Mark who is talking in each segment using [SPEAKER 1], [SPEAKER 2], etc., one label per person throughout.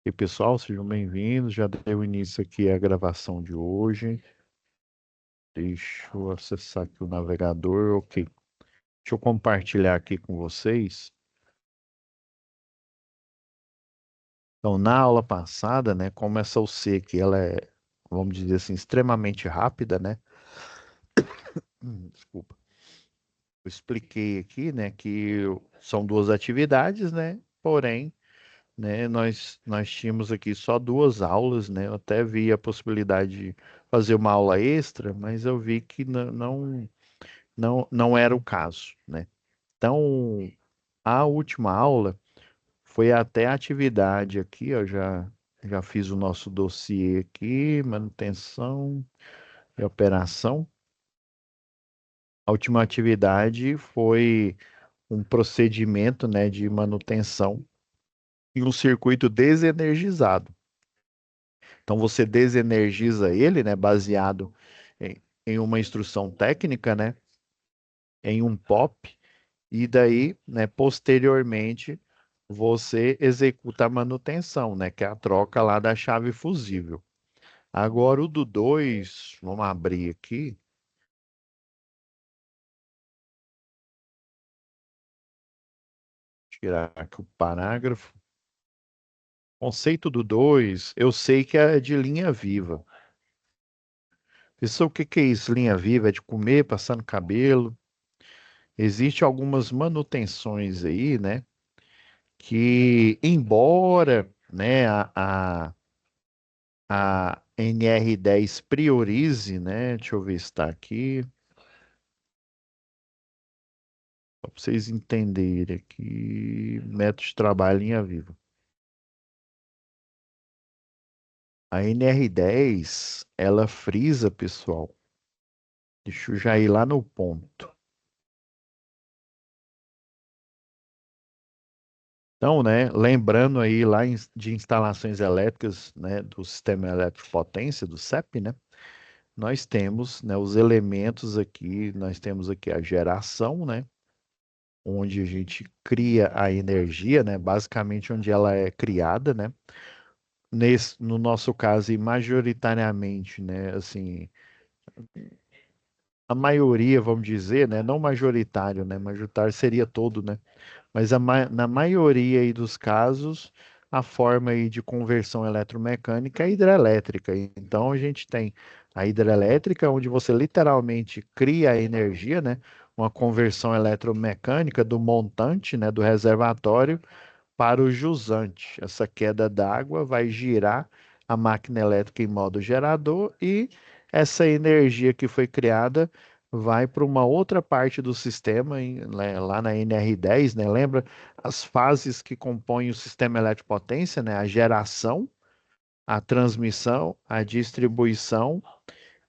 [SPEAKER 1] E pessoal, sejam bem-vindos. Já deu início aqui à gravação de hoje. Deixa eu acessar aqui o navegador. Ok. Deixa eu compartilhar aqui com vocês. Então, na aula passada, né, como essa UC aqui, ela é, vamos dizer assim, extremamente rápida, né? Desculpa. Eu expliquei aqui, né, que são duas atividades, né? Porém, né, nós tínhamos aqui só duas aulas, né? Eu até vi a possibilidade de fazer uma aula extra, mas eu vi que não era o caso, né? Então, a última aula foi até a atividade aqui, ó, já fiz o nosso dossiê aqui, manutenção e operação. A última atividade foi um procedimento, né, de manutenção em um circuito desenergizado. Então, você desenergiza ele, né, baseado em uma instrução técnica, né, em um POP. E daí, né, posteriormente, você executa a manutenção, né, que é a troca lá da chave fusível. Agora o do 2, vamos abrir aqui, tirar aqui o parágrafo. Conceito do 2, eu sei que é de linha viva. Isso, o que que é isso, linha viva? É de comer, passar no cabelo. Existem algumas manutenções aí, né, que embora, né, a NR10 priorize, né? Deixa eu ver se está aqui, para vocês entenderem aqui, método de trabalho em linha viva. A NR10, ela frisa, pessoal. Deixa eu já ir lá no ponto. Então, né, lembrando aí lá de instalações elétricas, né, do sistema elétrico potência, do CEP, né, nós temos, né, os elementos aqui, nós temos aqui a geração, né, onde a gente cria a energia, né? Basicamente onde ela é criada, né? No nosso caso, e majoritariamente, né? Assim, a maioria, vamos dizer, né? Não majoritário, né? Majoritário seria todo, né? Mas na maioria aí dos casos, a forma aí de conversão eletromecânica é hidrelétrica. Então a gente tem a hidrelétrica, onde você literalmente cria a energia, né? Uma conversão eletromecânica do montante, né? Do reservatório para o jusante. Essa queda d'água vai girar a máquina elétrica em modo gerador e essa energia que foi criada vai para uma outra parte do sistema, lá na NR10, né? Lembra as fases que compõem o sistema elétrico potência, né? A geração, a transmissão, a distribuição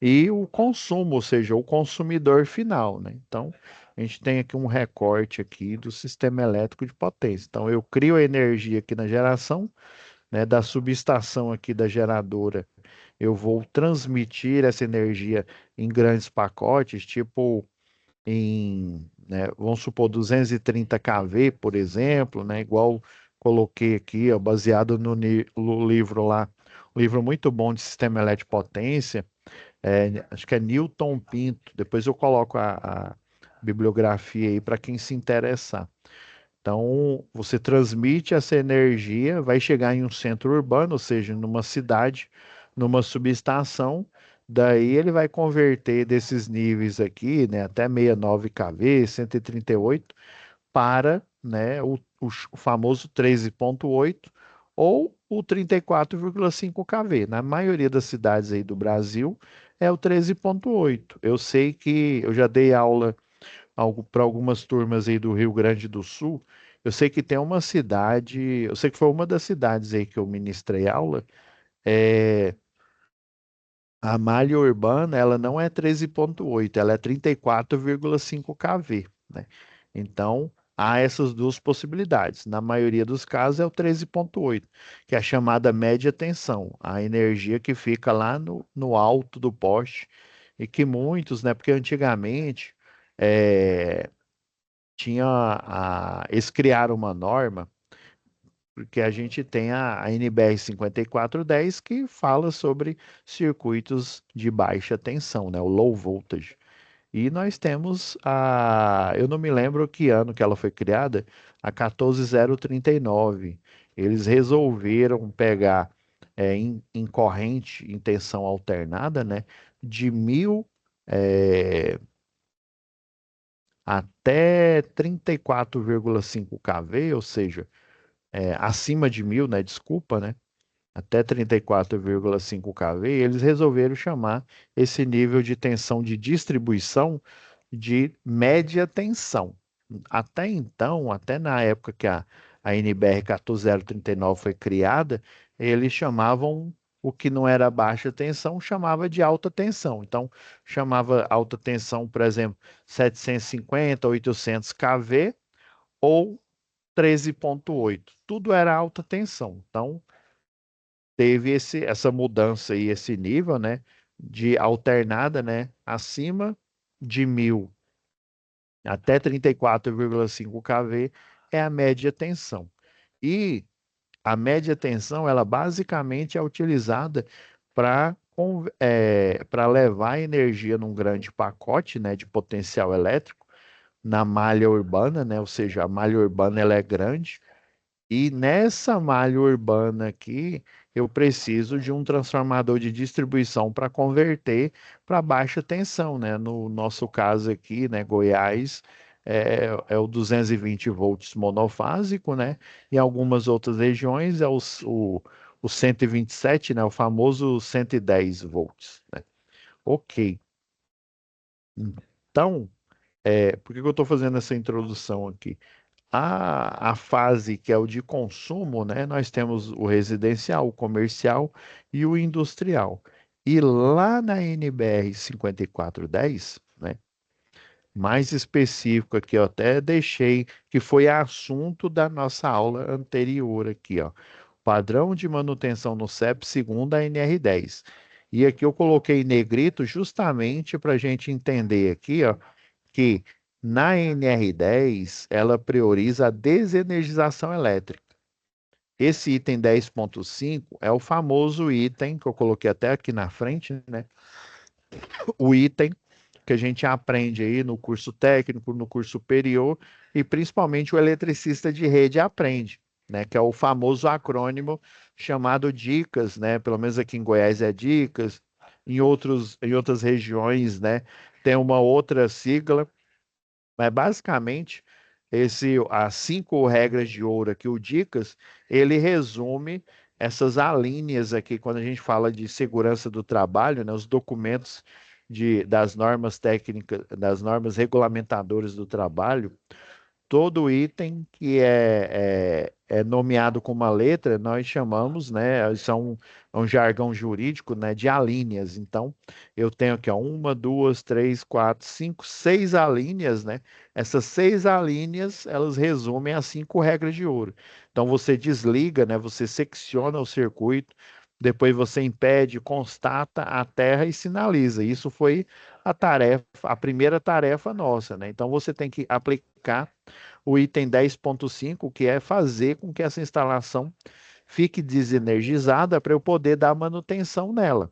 [SPEAKER 1] e o consumo, ou seja, o consumidor final, né? Então, a gente tem aqui um recorte aqui do sistema elétrico de potência. Então, eu crio a energia aqui na geração, né, da subestação aqui da geradora. Eu vou transmitir essa energia em grandes pacotes, tipo né, vamos supor 230 kV, por exemplo, né, igual coloquei aqui, ó, baseado no livro lá, um livro muito bom de sistema elétrico de potência, acho que é Newton Pinto. Depois eu coloco a bibliografia aí para quem se interessar. Então, você transmite essa energia, vai chegar em um centro urbano, ou seja, numa cidade, numa subestação. Daí ele vai converter desses níveis aqui, né, até 69 kV, 138, para, né, o famoso 13,8 ou o 34,5 kV. Na maioria das cidades aí do Brasil é o 13,8. Eu sei que eu já dei aula para algumas turmas aí do Rio Grande do Sul. Eu sei que tem uma cidade, eu sei que foi uma das cidades aí que eu ministrei aula, é, a malha urbana, ela não é 13,8, ela é 34,5 kV, né? Então, há essas duas possibilidades. Na maioria dos casos é o 13,8, que é a chamada média tensão, a energia que fica lá no alto do poste e que muitos, né? Porque antigamente é, eles criaram uma norma porque a gente tem a NBR 5410 que fala sobre circuitos de baixa tensão, né, o low voltage. E nós temos eu não me lembro que ano que ela foi criada, a 14039. Eles resolveram pegar em corrente em tensão alternada, né, de 1000 é, até 34,5 kV, ou seja, acima de 1000, né, desculpa, né, até 34,5 kV, eles resolveram chamar esse nível de tensão de distribuição de média tensão. Até então, até na época que a NBR 14039 foi criada, eles chamavam o que não era baixa tensão, chamava de alta tensão. Então, chamava alta tensão, por exemplo, 750, 800 kV ou 13,8. Tudo era alta tensão. Então, teve essa mudança e esse nível, né, de alternada, né, acima de 1000 até 34,5 kV é a média tensão. E a média tensão, ela basicamente é utilizada para para levar energia num grande pacote, né, de potencial elétrico na malha urbana, né, ou seja, a malha urbana ela é grande e nessa malha urbana aqui, eu preciso de um transformador de distribuição para converter para baixa tensão, né? No nosso caso aqui, né, Goiás, é o 220 volts monofásico, né? Em algumas outras regiões é o 127, né? O famoso 110 volts, né? Ok. Então, por que que eu estou fazendo essa introdução aqui? A fase que é o de consumo, né? Nós temos o residencial, o comercial e o industrial. E lá na NBR 5410, né? Mais específico aqui, eu até deixei, que foi assunto da nossa aula anterior aqui, ó. Padrão de manutenção no CEP segundo a NR10. E aqui eu coloquei em negrito justamente para a gente entender aqui, ó, que na NR10 ela prioriza a desenergização elétrica. Esse item 10,5 é o famoso item que eu coloquei até aqui na frente, né? O item que a gente aprende aí no curso técnico, no curso superior e principalmente o eletricista de rede aprende, né? Que é o famoso acrônimo chamado DICAS, né? Pelo menos aqui em Goiás é DICAS, em outras regiões, né? Tem uma outra sigla. Mas basicamente, as 5 regras de ouro aqui, o Dicas, ele resume essas alíneas aqui, quando a gente fala de segurança do trabalho, né, os documentos das normas técnicas, das normas regulamentadoras do trabalho, todo item que é nomeado com uma letra, nós chamamos, né, é um jargão jurídico, né, de alíneas. Então, eu tenho aqui, ó, uma, duas, três, quatro, cinco, 6 alíneas, né? Essas 6 alíneas, elas resumem as 5 regras de ouro. Então, você desliga, né, você secciona o circuito, depois você impede, constata a terra e sinaliza. Isso foi a primeira tarefa nossa, né? Então, você tem que aplicar o item 10,5, que é fazer com que essa instalação fique desenergizada para eu poder dar manutenção nela.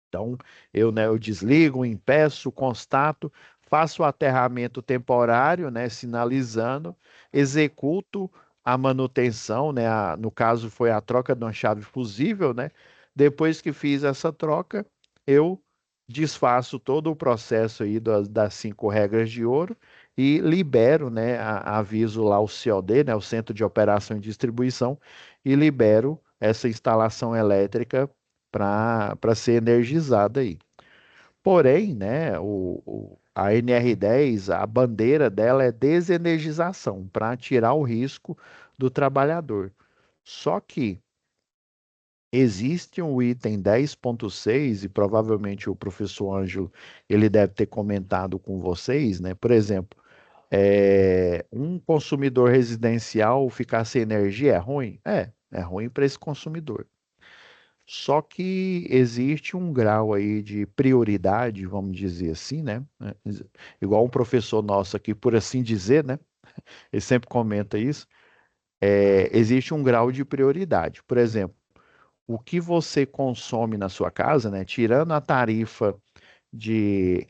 [SPEAKER 1] Então, eu desligo, impeço, constato, faço o aterramento temporário, né, sinalizando, executo a manutenção, né, no caso foi a troca de uma chave fusível, né? Depois que fiz essa troca, eu desfaço todo o processo aí das 5 regras de ouro e libero, né, aviso lá o COD, né, o Centro de Operação e Distribuição, e libero essa instalação elétrica para ser energizada aí. Porém, né, a NR10, a bandeira dela é desenergização, para tirar o risco do trabalhador. Só que existe um item 10,6 e provavelmente o professor Ângelo ele deve ter comentado com vocês, né? Por exemplo, um consumidor residencial ficar sem energia é ruim? É ruim para esse consumidor. Só que existe um grau aí de prioridade, vamos dizer assim, né? Igual um professor nosso aqui, por assim dizer, né? Ele sempre comenta isso. existe um grau de prioridade. Por exemplo, o que você consome na sua casa, né, tirando a tarifa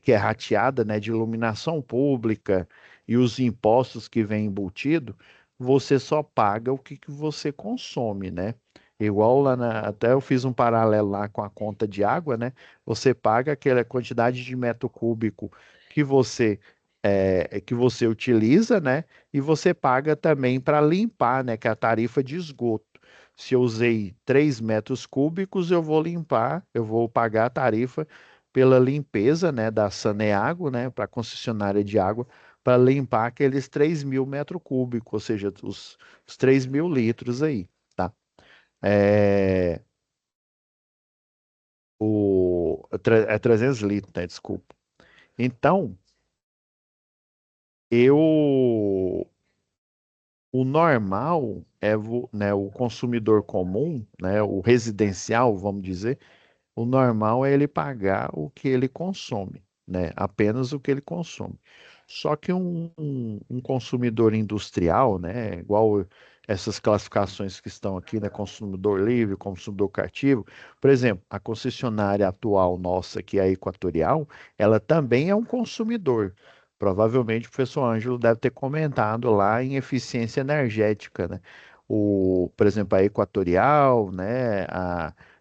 [SPEAKER 1] que é rateada, né, de iluminação pública e os impostos que vêm embutido, você só paga o que você consome, né? Igual até eu fiz um paralelo lá com a conta de água, né? Você paga aquela quantidade de metro cúbico que você utiliza, né? E você paga também para limpar, né? Que é a tarifa de esgoto. Se eu usei 3 metros cúbicos, eu vou pagar a tarifa pela limpeza, né, da Saneago, né, para a concessionária de água, para limpar aqueles 3.000 metros cúbicos, ou seja, os 3.000 litros aí, tá? É, é 300 litros, né, desculpa. Então, eu... O normal é, né, o consumidor comum, né, o residencial, vamos dizer, o normal é ele pagar o que ele consome, né? Apenas o que ele consome. Só que um consumidor industrial, né? Igual essas classificações que estão aqui, né? Consumidor livre, consumidor cativo. Por exemplo, a concessionária atual nossa, que é a Equatorial, ela também é um consumidor. Provavelmente o professor Ângelo deve ter comentado lá em eficiência energética, né? Por exemplo, a Equatorial, né?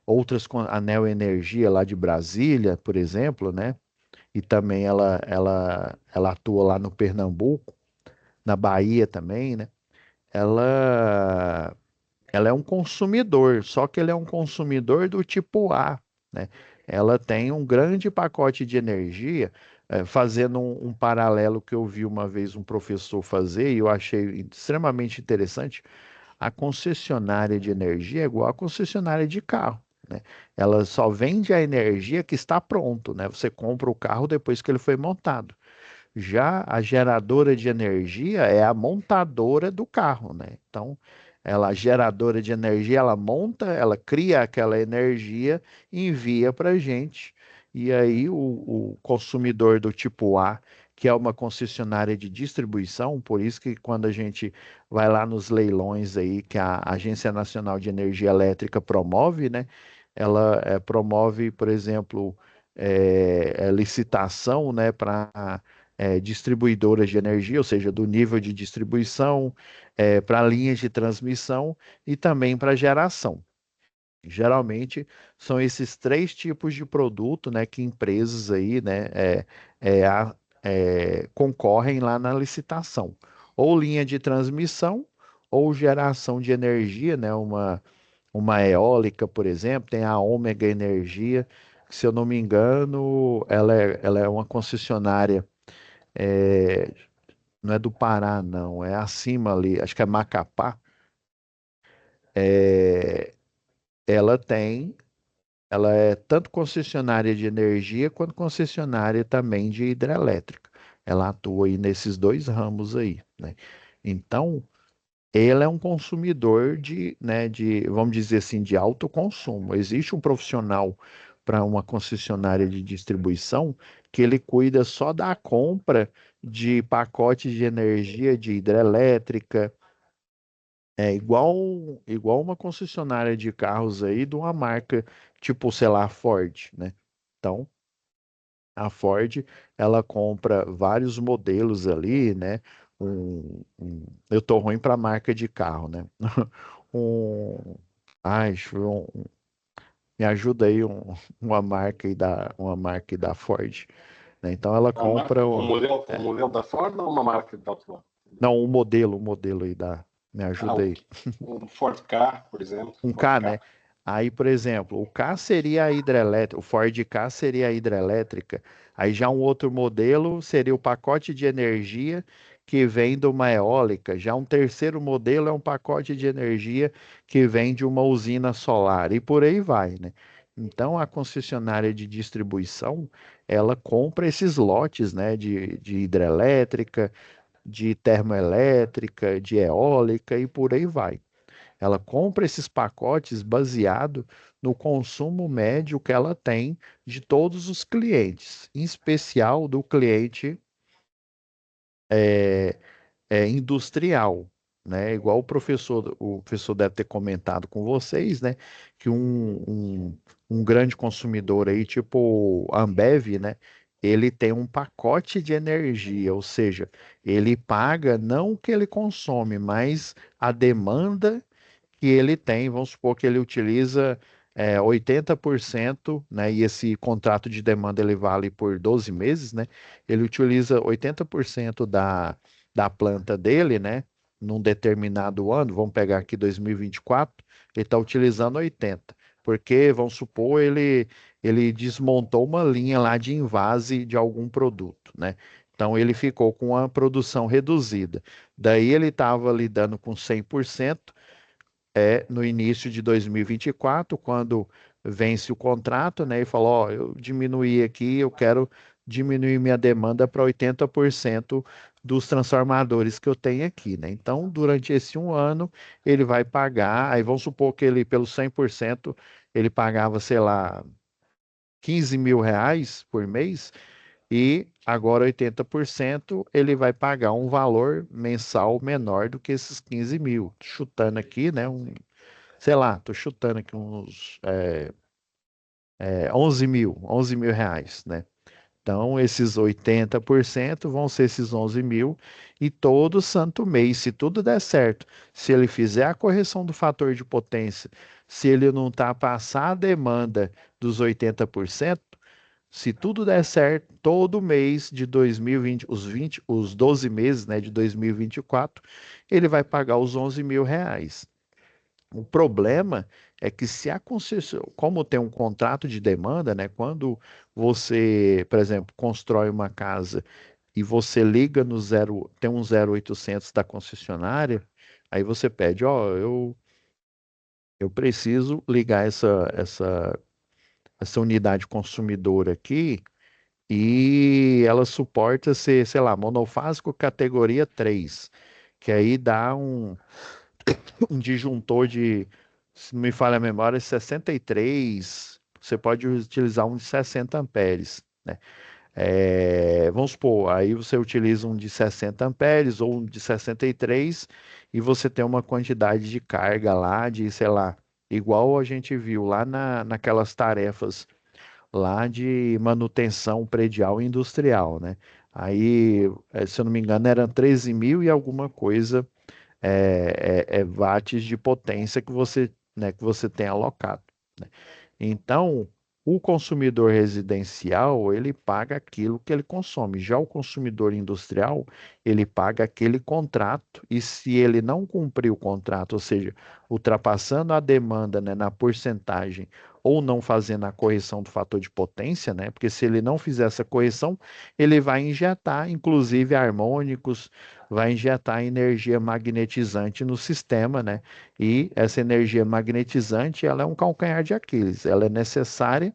[SPEAKER 1] Outras com a Neo Energia lá de Brasília, por exemplo, né? E também ela atua lá no Pernambuco, na Bahia também, né? Ela, ela é um consumidor, só que ele é um consumidor do tipo A, né? Ela tem um grande pacote de energia, fazendo um paralelo que eu vi uma vez um professor fazer e eu achei extremamente interessante. A concessionária de energia é igual a concessionária de carro, né? Ela só vende a energia que está pronto, né? Você compra o carro depois que ele foi montado. Já a geradora de energia é a montadora do carro, né? Então, a geradora de energia, ela monta, ela cria aquela energia e envia para a gente. E aí o consumidor do tipo A, que é uma concessionária de distribuição, por isso que quando a gente vai lá nos leilões aí que a Agência Nacional de Energia Elétrica promove, né? Ela promove, por exemplo, licitação, né, para distribuidoras de energia, ou seja, do nível de distribuição, para linhas de transmissão e também para geração. Geralmente são esses três tipos de produto, né, que empresas aí, né, é, a- concorrem lá na licitação. Ou linha de transmissão, ou geração de energia, né, uma eólica, por exemplo, tem a Ômega Energia, que, se eu não me engano, ela é uma concessionária, é, não é do Pará, não, é acima ali, acho que é Macapá. É, ela tem, ela é tanto concessionária de energia quanto concessionária também de hidrelétrica. Ela atua aí nesses dois ramos aí, né? Então, ele é um consumidor né, vamos dizer assim, de alto consumo. Existe um profissional para uma concessionária de distribuição que ele cuida só da compra de pacotes de energia de hidrelétrica, igual uma concessionária de carros aí de uma marca tipo, sei lá, Ford, né? Então, a Ford, ela compra vários modelos ali, né? Eu tô ruim para marca de carro, né? Um, ai, me ajuda aí uma marca aí da Ford, né? Então ela
[SPEAKER 2] A marca,
[SPEAKER 1] compra,
[SPEAKER 2] um modelo da Ford ou uma marca de automóvel?
[SPEAKER 1] não, um modelo aí me
[SPEAKER 2] Ah,
[SPEAKER 1] ajuda aí.
[SPEAKER 2] um Ford Ka, por exemplo.
[SPEAKER 1] Um
[SPEAKER 2] Ford
[SPEAKER 1] K,
[SPEAKER 2] Ka.
[SPEAKER 1] né? Aí, por exemplo, o K seria a hidrelétrica, o Ford K seria a hidrelétrica. Aí já um outro modelo seria o pacote de energia que vem de uma eólica. Já um terceiro modelo é um pacote de energia que vem de uma usina solar. E por aí vai, né? Então, a concessionária de distribuição, ela compra esses lotes, né, de hidrelétrica, de termoelétrica, de eólica e por aí vai. Ela compra esses pacotes baseado no consumo médio que ela tem de todos os clientes, em especial do cliente é, industrial. né? Igual o professor deve ter comentado com vocês, né? Que um grande consumidor aí, tipo a Ambev, né? Ele tem um pacote de energia, ou seja, ele paga não o que ele consome, mas a demanda que ele tem. Vamos supor que ele utiliza 80%, né? E esse contrato de demanda ele vale por 12 meses, né? Ele utiliza 80% da planta dele, né? Num determinado ano, vamos pegar aqui 2024, ele está utilizando 80, porque, vamos supor, ele desmontou uma linha lá de invase de algum produto, né? Então ele ficou com a produção reduzida. Daí ele estava lidando com 100%, no início de 2024, quando vence o contrato, né, e falou, ó, eu diminuí aqui, eu quero diminuir minha demanda para 80% dos transformadores que eu tenho aqui, né? Então, durante esse um ano, ele vai pagar, aí vamos supor que ele, pelo 100%, ele pagava, sei lá, R$ 15.000 por mês, e agora 80% ele vai pagar um valor mensal menor do que esses 15 mil. Chutando aqui, né? Sei lá, tô chutando aqui uns 11 mil reais, né? Então, esses 80% vão ser esses 11 mil, e todo santo mês, se tudo der certo, se ele fizer a correção do fator de potência, se ele não tá passar a demanda dos 80%, se tudo der certo, todo mês de 2020, os 12 meses, né, de 2024, ele vai pagar os 11 mil reais. O problema é que se a concessão, como tem um contrato de demanda, né, quando você, por exemplo, constrói uma casa e você liga no zero, tem um 0800 da concessionária, aí você pede, ó, eu preciso ligar essa unidade consumidora aqui, e ela suporta ser, sei lá, monofásico categoria 3, que aí dá um disjuntor de, se não me falha a memória, 63. Você pode utilizar um de 60 amperes, né? Vamos supor, aí você utiliza um de 60 amperes ou um de 63, e você tem uma quantidade de carga lá de, sei lá, igual a gente viu lá naquelas tarefas lá de manutenção predial e industrial, né? Aí, se eu não me engano, eram 13 mil e alguma coisa watts de potência que você tem alocado, né? Então, o consumidor residencial, ele paga aquilo que ele consome. Já o consumidor industrial, ele paga aquele contrato, e se ele não cumprir o contrato, ou seja, ultrapassando a demanda, né, na porcentagem, ou não fazendo a correção do fator de potência, né? Porque se ele não fizer essa correção, ele vai injetar, inclusive, harmônicos, vai injetar energia magnetizante no sistema, né? E essa energia magnetizante, ela é um calcanhar de Aquiles. Ela é necessária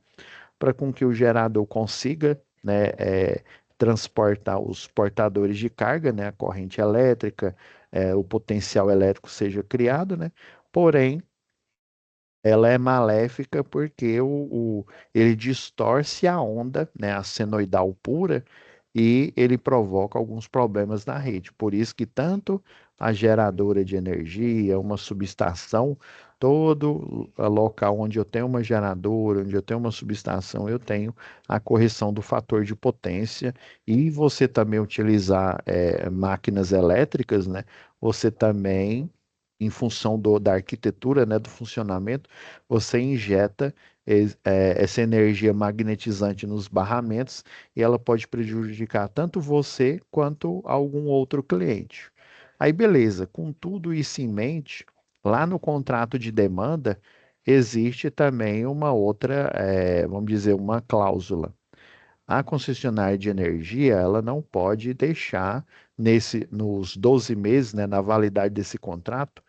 [SPEAKER 1] para com que o gerador consiga, né, transportar os portadores de carga, né, a corrente elétrica, o potencial elétrico seja criado, né? Porém, ela é maléfica porque ele distorce a onda, né, a senoidal pura, e ele provoca alguns problemas na rede. Por isso que tanto a geradora de energia, uma subestação, todo local onde eu tenho uma geradora, onde eu tenho uma subestação, eu tenho a correção do fator de potência. E você também utilizar máquinas elétricas, né? Você também, em função da arquitetura, né, do funcionamento, você injeta essa energia magnetizante nos barramentos, e ela pode prejudicar tanto você quanto algum outro cliente. Aí, beleza, com tudo isso em mente, lá no contrato de demanda, existe também uma outra, vamos dizer, uma cláusula. A concessionária de energia, ela não pode deixar nos 12 meses, né, na validade desse contrato,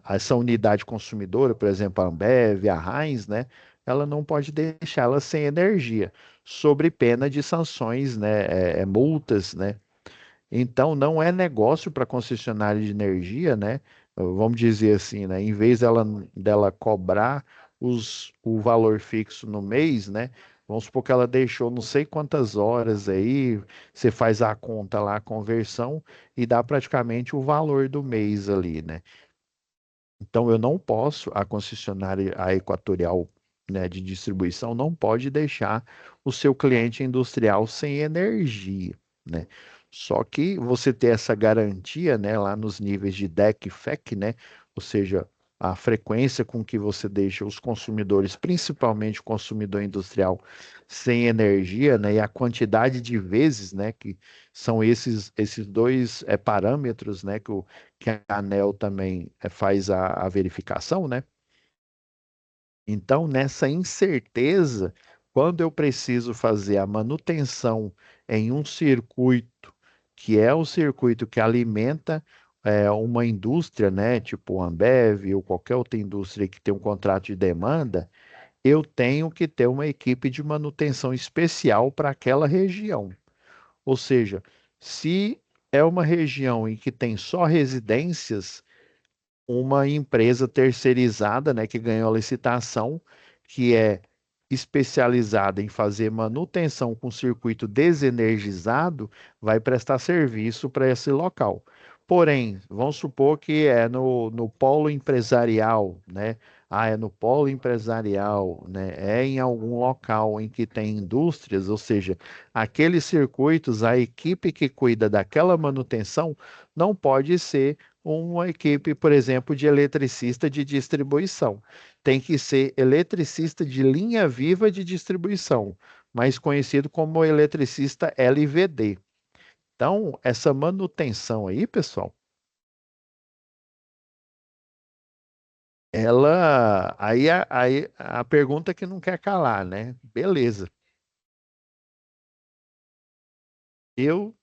[SPEAKER 1] essa unidade consumidora, por exemplo, a Ambev, a Heinz, né? Ela não pode deixá-la sem energia, sob pena de sanções, né? Multas, né? Então, não é negócio para a concessionária de energia, né? Vamos dizer assim, né? Em vez dela cobrar o valor fixo no mês, né? Vamos supor que ela deixou não sei quantas horas aí, você faz a conta lá, a conversão, e dá praticamente o valor do mês ali, né? Então, eu não posso, a concessionária, a Equatorial, né, de distribuição, não pode deixar o seu cliente industrial sem energia, né? Só que você ter essa garantia, né, lá nos níveis de DEC e FEC, né, ou seja, a frequência com que você deixa os consumidores, principalmente o consumidor industrial, sem energia, né, e a quantidade de vezes, né, que são esses dois parâmetros, né, que a ANEL também faz a verificação, né? Então, nessa incerteza, quando eu preciso fazer a manutenção em um circuito, que é o circuito que alimenta uma indústria, né, tipo Ambev ou qualquer outra indústria que tem um contrato de demanda, eu tenho que ter uma equipe de manutenção especial para aquela região. Ou seja, se é uma região em que tem só residências, uma empresa terceirizada, né, que ganhou a licitação, que é especializada em fazer manutenção com circuito desenergizado, vai prestar serviço para esse local. Porém, vamos supor que é no polo empresarial, né? Ah, é no polo empresarial, né? É em algum local em que tem indústrias, ou seja, aqueles circuitos, a equipe que cuida daquela manutenção não pode ser uma equipe, por exemplo, de eletricista de distribuição. Tem que ser eletricista de linha viva de distribuição, mais conhecido como eletricista LVD. Então, essa manutenção aí, pessoal, aí a pergunta que não quer calar, né? Beleza. Eu,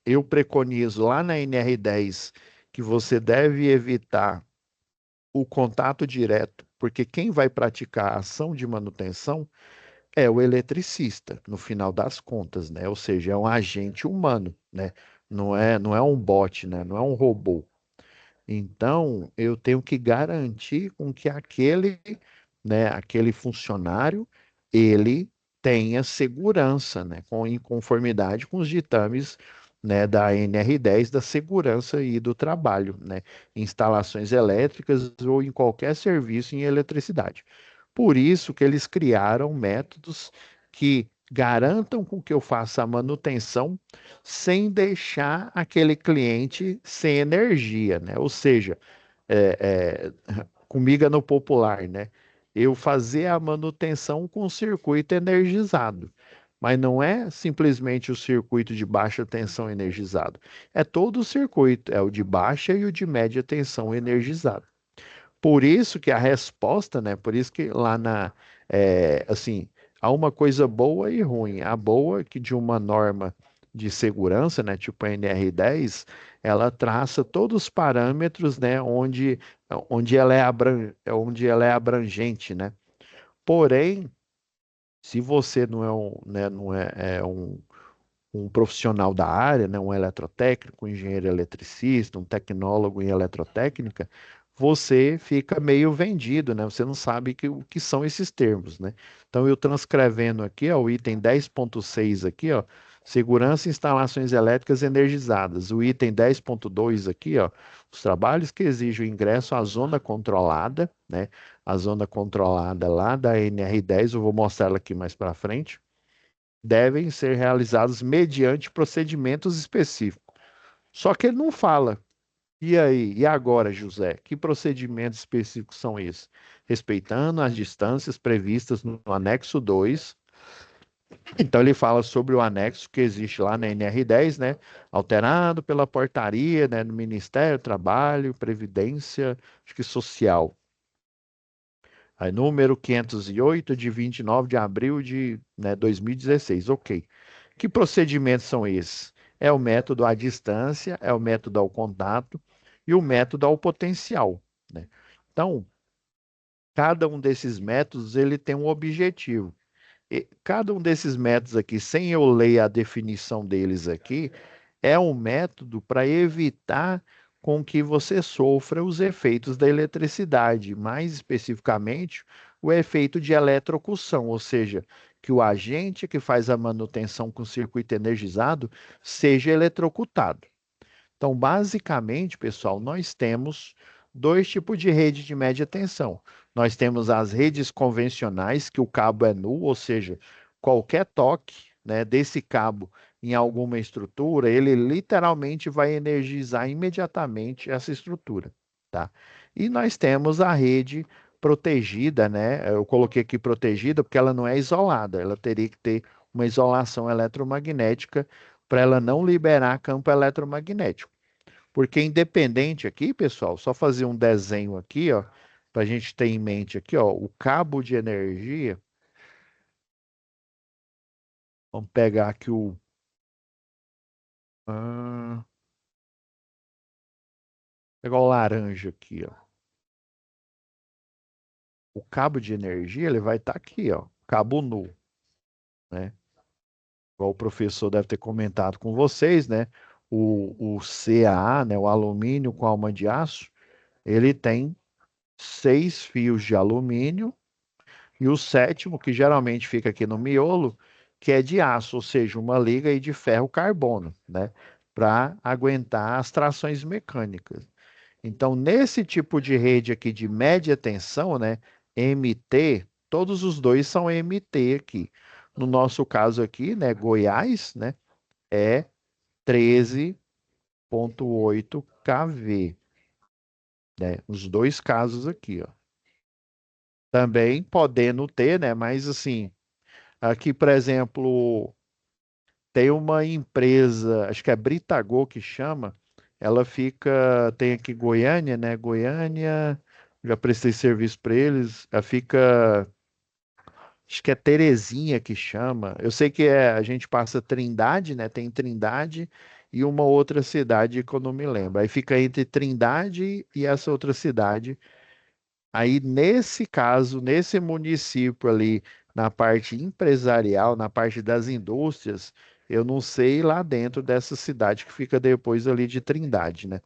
[SPEAKER 1] eu preconizo lá na NR10 que você deve evitar o contato direto, porque quem vai praticar a ação de manutenção é o eletricista, no final das contas, né? Ou seja, é um agente humano, né? Não é um bot, né? Não é um robô. Então, eu tenho que garantir com que aquele funcionário, ele tenha segurança, né, em conformidade com os ditames, né, da NR10 da segurança e do trabalho, né, em instalações elétricas ou em qualquer serviço em eletricidade. Por isso que eles criaram métodos que garantam com que eu faça a manutenção sem deixar aquele cliente sem energia, né? Ou seja, comigo é no popular, né? Eu fazer a manutenção com o circuito energizado. Mas não é simplesmente o circuito de baixa tensão energizado. É todo o circuito, é o de baixa e o de média tensão energizado. Por isso que a resposta, né? Por isso que lá assim, há uma coisa boa e ruim. A boa é que de uma norma de segurança, né? Tipo a NR10, ela traça todos os parâmetros, né? Onde ela é abrangente, né? Porém, se você não é um profissional da área, né, um eletrotécnico, um engenheiro eletricista, um tecnólogo em eletrotécnica, você fica meio vendido, né? Você não sabe o que são esses termos, né? Então, eu transcrevendo aqui, ó, o item 10.6 aqui, ó, segurança em instalações elétricas energizadas. O item 10.2 aqui, ó, os trabalhos que exigem o ingresso à zona controlada, né? A zona controlada lá da NR10, eu vou mostrar ela aqui mais para frente devem ser realizados mediante procedimentos específicos. Só que ele não fala. E aí, e agora, José? Que procedimentos específicos são esses? Respeitando as distâncias previstas no anexo 2. Então, ele fala sobre o anexo que existe lá na NR10, né? Alterado pela portaria, né, do Ministério do Trabalho, Previdência, acho que Social. Aí, número 508, de 29 de abril de, 2016. Ok. Que procedimentos são esses? É o método à distância, é o método ao contato e o método ao potencial, né? Então, cada um desses métodos ele tem um objetivo. E cada um desses métodos aqui, sem eu ler a definição deles aqui, é um método para evitar com que você sofra os efeitos da eletricidade, mais especificamente o efeito de eletrocução, ou seja, que o agente que faz a manutenção com o circuito energizado seja eletrocutado. Então, basicamente, pessoal, nós temos dois tipos de rede de média tensão. Nós temos as redes convencionais, que o cabo é nulo, ou seja, qualquer toque, né, desse cabo em alguma estrutura, ele literalmente vai energizar imediatamente essa estrutura, tá? E nós temos a rede protegida, né? Eu coloquei aqui protegida porque ela não é isolada, ela teria que ter uma isolação eletromagnética para ela não liberar campo eletromagnético. Porque independente aqui, pessoal, só fazer um desenho aqui, ó, para a gente ter em mente aqui, ó, o cabo de energia. Vamos pegar aqui ah, pegar o laranja aqui, ó. O cabo de energia, ele vai estar aqui, ó, cabo nu, né? Igual o professor deve ter comentado com vocês, né? O CAA, né, o alumínio com alma de aço, ele tem 6 fios de alumínio. E o sétimo, que geralmente fica aqui no miolo, que é de aço, ou seja, uma liga aí de ferro-carbono, né? Para aguentar as trações mecânicas. Então, nesse tipo de rede aqui de média tensão, né? MT, todos os dois são MT aqui. No nosso caso aqui, né? Goiás, né? É 13,8 kV, né? Os dois casos aqui, ó. Também podendo ter, né? Mas assim, aqui, por exemplo, tem uma empresa, acho que é Britago que chama, ela fica, tem aqui Goiânia, né? Goiânia, já prestei serviço para eles, ela fica, acho que é Terezinha que chama. Eu sei que a gente passa Trindade, né? Tem Trindade e uma outra cidade que eu não me lembro. Aí fica entre Trindade e essa outra cidade. Aí, nesse caso, nesse município ali, na parte empresarial, na parte das indústrias, eu não sei lá dentro dessa cidade que fica depois ali de Trindade, né?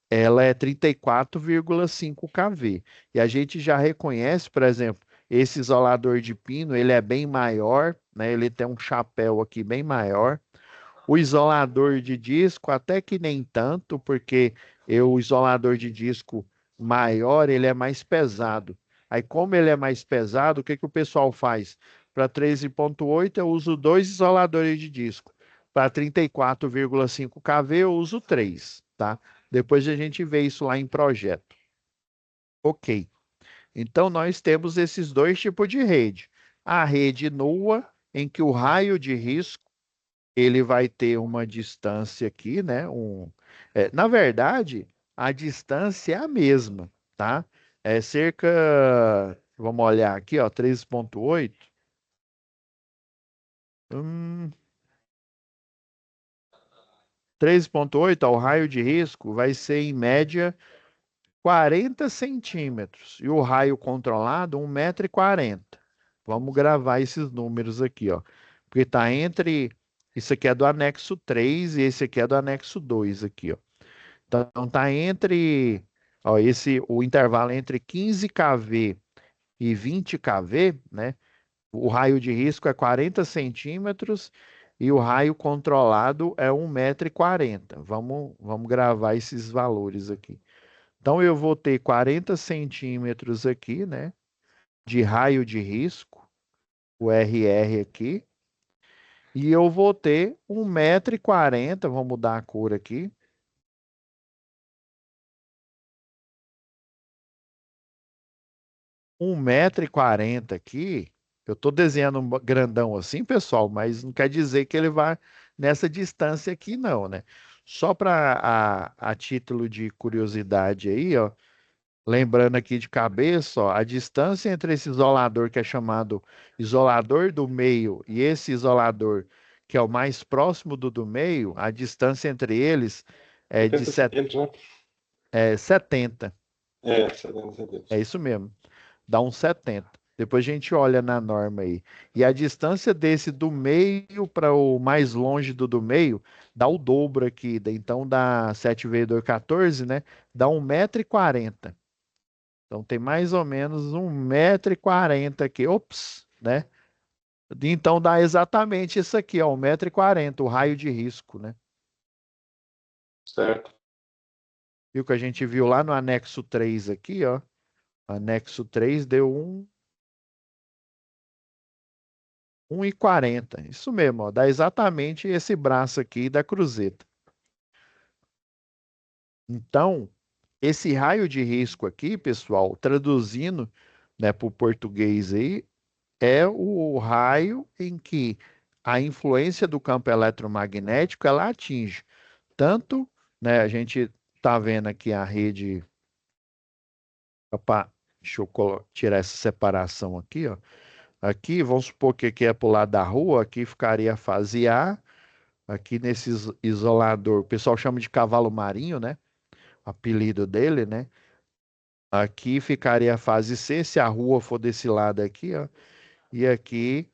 [SPEAKER 1] Ela é 34,5 kV. E a gente já reconhece, por exemplo, esse isolador de pino, ele é bem maior, né? Ele tem um chapéu aqui bem maior. O isolador de disco, até que nem tanto, porque o isolador de disco maior, ele é mais pesado. Aí, como ele é mais pesado, o que que o pessoal faz? Para 13,8 eu uso dois isoladores de disco. Para 34,5 kV eu uso três, tá? Depois a gente vê isso lá em projeto. Ok. Então, nós temos esses dois tipos de rede. A rede nua, em que o raio de risco ele vai ter uma distância aqui, né? Na verdade, a distância é a mesma, tá? É cerca, vamos olhar aqui, ó, 13,8. Hum, 13,8, ó, o raio de risco vai ser, em média, 40 centímetros. E o raio controlado, 1,40 m. Vamos gravar esses números aqui, ó. Porque está entre. Isso aqui é do anexo 3 e esse aqui é do anexo 2 aqui, ó. Então tá entre, ó, o intervalo é entre 15 kV e 20 kV, né? O raio de risco é 40 centímetros e o raio controlado é 1,40 m. Vamos gravar esses valores aqui. Então eu vou ter 40 centímetros aqui, né? De raio de risco, o RR aqui. E eu vou ter 1,40 m, vamos mudar a cor aqui. 1,40 m aqui, eu estou desenhando um grandão assim, pessoal, mas não quer dizer que ele vai nessa distância aqui, não, né? Só para a título de curiosidade aí, ó, lembrando aqui de cabeça, ó, a distância entre esse isolador que é chamado isolador do meio e esse isolador que é o mais próximo do meio, a distância entre eles é de
[SPEAKER 2] 70 centímetros, né?
[SPEAKER 1] 70.
[SPEAKER 2] É, 70
[SPEAKER 1] É
[SPEAKER 2] centímetros.
[SPEAKER 1] isso mesmo. Dá uns 70. Depois a gente olha na norma aí. E a distância desse do meio para o mais longe do meio dá o dobro aqui. Então dá 7 vezes 2, 14, né? Dá 1,40 m. Então tem mais ou menos 1,40 m aqui. Ops, né? Então dá exatamente isso aqui, ó, 1,40 m, o raio de risco, né?
[SPEAKER 2] certo.
[SPEAKER 1] E o que a gente viu lá no anexo 3 aqui, ó. Anexo 3 deu 1,40. Isso mesmo, ó, dá exatamente esse braço aqui da cruzeta. Então, esse raio de risco aqui, pessoal, traduzindo, né, para o português aí, é o raio em que a influência do campo eletromagnético ela atinge tanto, né, a gente está vendo aqui a rede, opa, deixa eu tirar essa separação aqui, ó. Aqui, vamos supor que aqui é para o lado da rua, aqui ficaria a fase A, aqui nesse isolador, o pessoal chama de cavalo marinho, né? O apelido dele, né? Aqui ficaria a fase C, se a rua for desse lado aqui, ó. E aqui,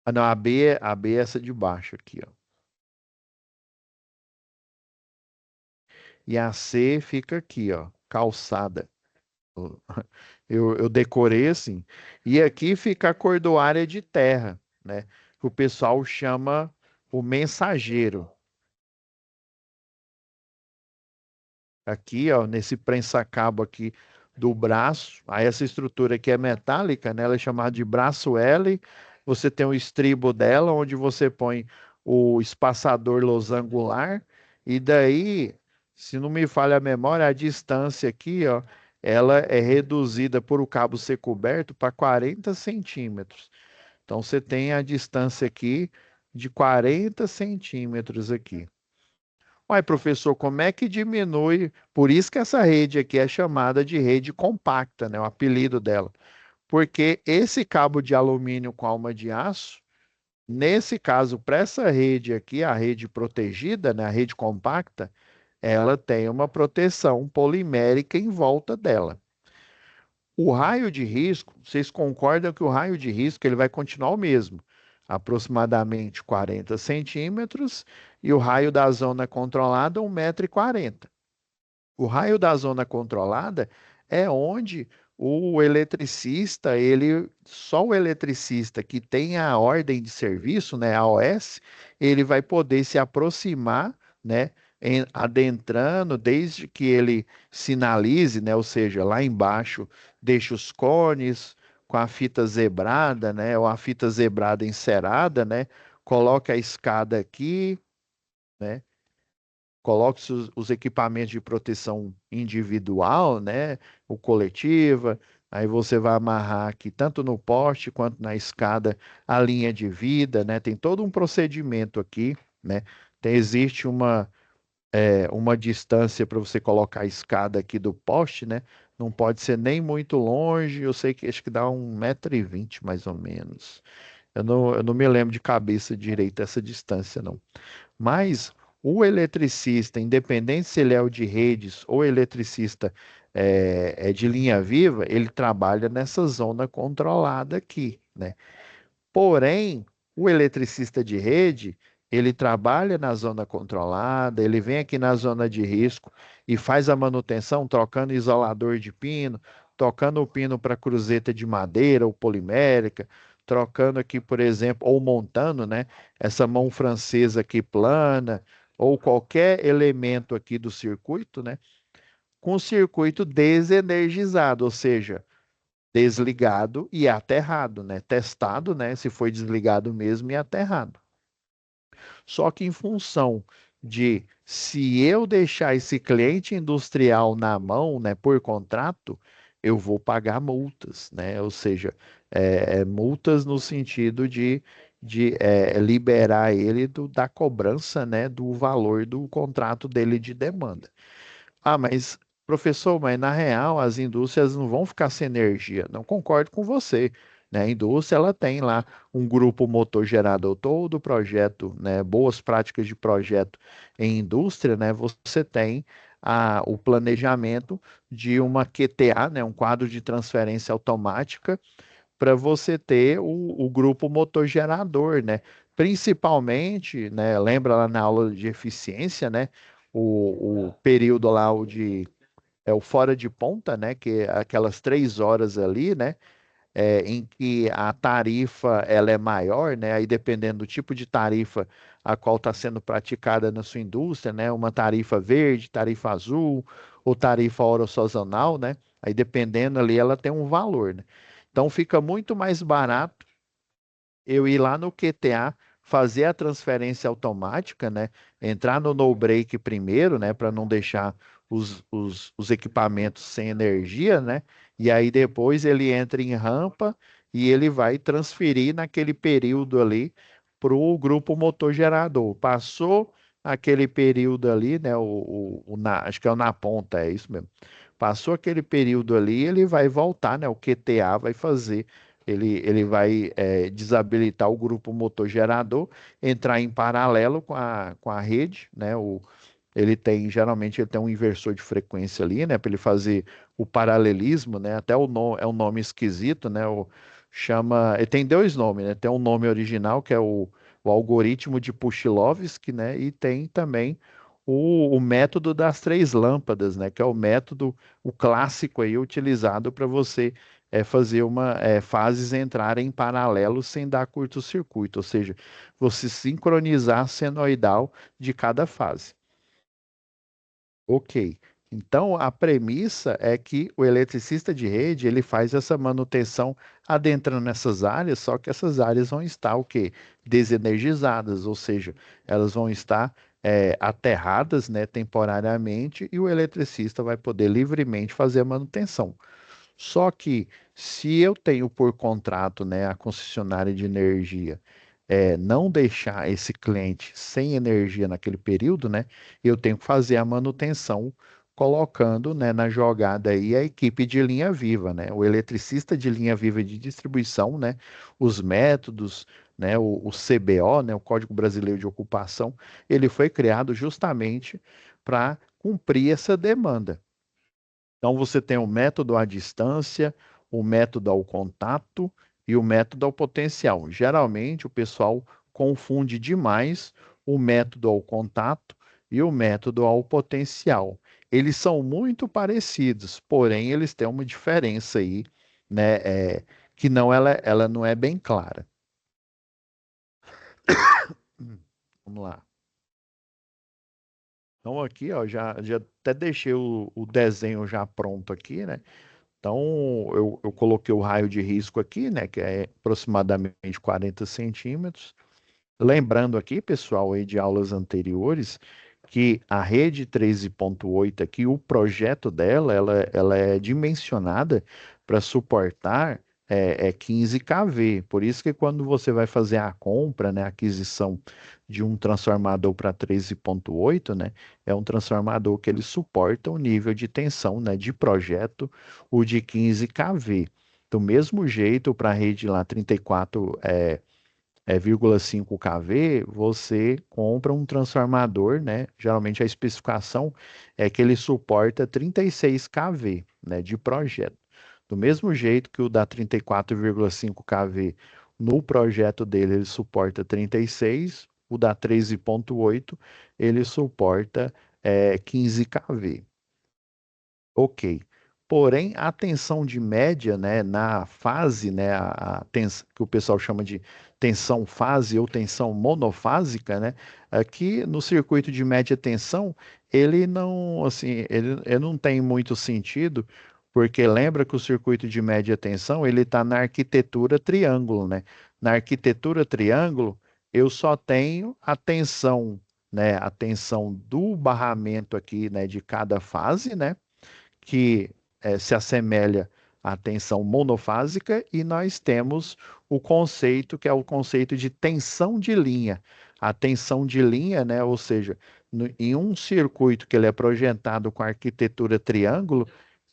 [SPEAKER 1] ah, não, a B é essa de baixo aqui, ó. E a C fica aqui, ó, calçada. Eu decorei assim. E aqui fica a cordoária de terra, né? Que o pessoal chama o mensageiro. Aqui, ó, nesse prensa-cabo aqui do braço, aí essa estrutura aqui é metálica, né? Ela é chamada de braço L. Você tem o estribo dela, onde você põe o espaçador losangular, e daí, se não me falha a memória, a distância aqui, ó, ela é reduzida por o cabo ser coberto para 40 centímetros. Então você tem a distância aqui de 40 centímetros aqui. Uai, professor, como é que diminui? Por isso que essa rede aqui é chamada de rede compacta, né? O apelido dela. Porque esse cabo de alumínio com alma de aço, nesse caso, para essa rede aqui, a rede protegida, né? A rede compacta, ela tem uma proteção polimérica em volta dela. O raio de risco, vocês concordam que o raio de risco ele vai continuar o mesmo, aproximadamente 40 centímetros, e o raio da zona controlada, 1,40 m. O raio da zona controlada é onde o eletricista, só o eletricista que tem a ordem de serviço, né, a OS, ele vai poder se aproximar, né, adentrando desde que ele sinalize, né, ou seja, lá embaixo deixa os cones com a fita zebrada, né, ou a fita zebrada encerada, né, coloca a escada aqui, né, coloque os equipamentos de proteção individual, né? O coletiva. Aí você vai amarrar aqui, tanto no poste quanto na escada, a linha de vida, né? Tem todo um procedimento aqui, né? Existe uma distância para você colocar a escada aqui do poste, né? Não pode ser nem muito longe, eu sei que acho que dá 1,20 m mais ou menos. Eu não me lembro de cabeça direito essa distância, não. Mas o eletricista, independente se ele é o de redes ou eletricista é de linha viva, ele trabalha nessa zona controlada aqui, né? Porém, o eletricista de rede, ele trabalha na zona controlada, ele vem aqui na zona de risco e faz a manutenção, trocando isolador de pino, trocando o pino para cruzeta de madeira ou polimérica, trocando aqui, por exemplo, ou montando, né, essa mão francesa aqui plana, ou qualquer elemento aqui do circuito, né, com o circuito desenergizado, ou seja, desligado e aterrado, né? Testado, né? Se foi desligado mesmo e aterrado. Só que em função de se eu deixar esse cliente industrial na mão, né, por contrato, eu vou pagar multas, né? Ou seja, multas no sentido de liberar ele da cobrança, né, do valor do contrato dele de demanda. Ah, mas professor, mas na real as indústrias não vão ficar sem energia. Não concordo com você, né? A indústria ela tem lá um grupo motor gerador, todo o projeto, né? Boas práticas de projeto em indústria, né? Você tem o planejamento de uma QTA, né? Um quadro de transferência automática para você ter o grupo motor gerador, né? Principalmente, né? Lembra lá na aula de eficiência, né? O período lá, é o fora de ponta, né? Que é aquelas 3 horas ali, né? Em que a tarifa ela é maior, né? Aí dependendo do tipo de tarifa a qual está sendo praticada na sua indústria, né? Uma tarifa verde, tarifa azul ou tarifa hora sazonal, né? Aí dependendo ali ela tem um valor, né? Então fica muito mais barato eu ir lá no QTA, fazer a transferência automática, né? Entrar no no break primeiro, né? Para não deixar os equipamentos sem energia, né? E aí depois ele entra em rampa e ele vai transferir naquele período ali para o grupo motor gerador. Passou aquele período ali, né? Acho que é o na ponta, é isso mesmo. Passou aquele período ali, ele vai voltar, né? O QTA vai fazer ele vai desabilitar o grupo motor gerador, entrar em paralelo com a rede, né? Geralmente ele tem um inversor de frequência ali, né? Para ele fazer o paralelismo, né? Até é um nome esquisito, né? Ele tem dois nomes, né? Tem um nome original que é o algoritmo de Pushlovsky, né? E tem também o método das três lâmpadas, né? Que é o clássico aí utilizado para você fazer fases entrarem em paralelo sem dar curto-circuito, ou seja, você sincronizar a senoidal de cada fase. Ok. Então, a premissa é que o eletricista de rede, ele faz essa manutenção adentrando nessas áreas, só que essas áreas vão estar o quê? Desenergizadas, ou seja, elas vão estar aterradas, né, temporariamente, e o eletricista vai poder livremente fazer a manutenção. Só que se eu tenho por contrato, né, a concessionária de energia, não deixar esse cliente sem energia naquele período, né, eu tenho que fazer a manutenção colocando, né, na jogada aí a equipe de linha viva, né, o eletricista de linha viva de distribuição, né, os métodos, né, o CBO, né, o Código Brasileiro de Ocupação, ele foi criado justamente para cumprir essa demanda. Então, você tem o método à distância, o método ao contato e o método ao potencial. Geralmente, o pessoal confunde demais o método ao contato e o método ao potencial. Eles são muito parecidos, porém, eles têm uma diferença aí, né, que não, ela não é bem clara. Vamos lá. Então, aqui, ó, já até deixei o desenho já pronto aqui, né? Então, eu coloquei o raio de risco aqui, né, que é aproximadamente 40 centímetros. Lembrando aqui, pessoal, aí de aulas anteriores, que a rede 13.8 aqui, o projeto dela, ela é dimensionada para suportar 15 kV. Por isso que quando você vai fazer a compra, né, a aquisição de um transformador para 13.8, né, é um transformador que ele suporta o nível de tensão, né, de projeto, o de 15 kV. Do mesmo jeito, para a rede lá 34 0,5 kV, você compra um transformador, né? Geralmente a especificação é que ele suporta 36 kV, né, de projeto. Do mesmo jeito que o da 34,5 kV no projeto dele ele suporta 36, o da 13.8 ele suporta 15 kV. Ok. Porém, a tensão de média, né, na fase, né, que o pessoal chama de tensão fase ou tensão monofásica, né, aqui no circuito de média tensão, ele não, assim, ele não tem muito sentido, porque lembra que o circuito de média tensão, ele está na arquitetura triângulo, né? Na arquitetura triângulo, eu só tenho a tensão, né, a tensão do barramento aqui, né, de cada fase, né? Que se assemelha à tensão monofásica, e nós temos o conceito que é o conceito de tensão de linha. A tensão de linha, né, ou seja, em um circuito que ele é projetado com arquitetura triângulo,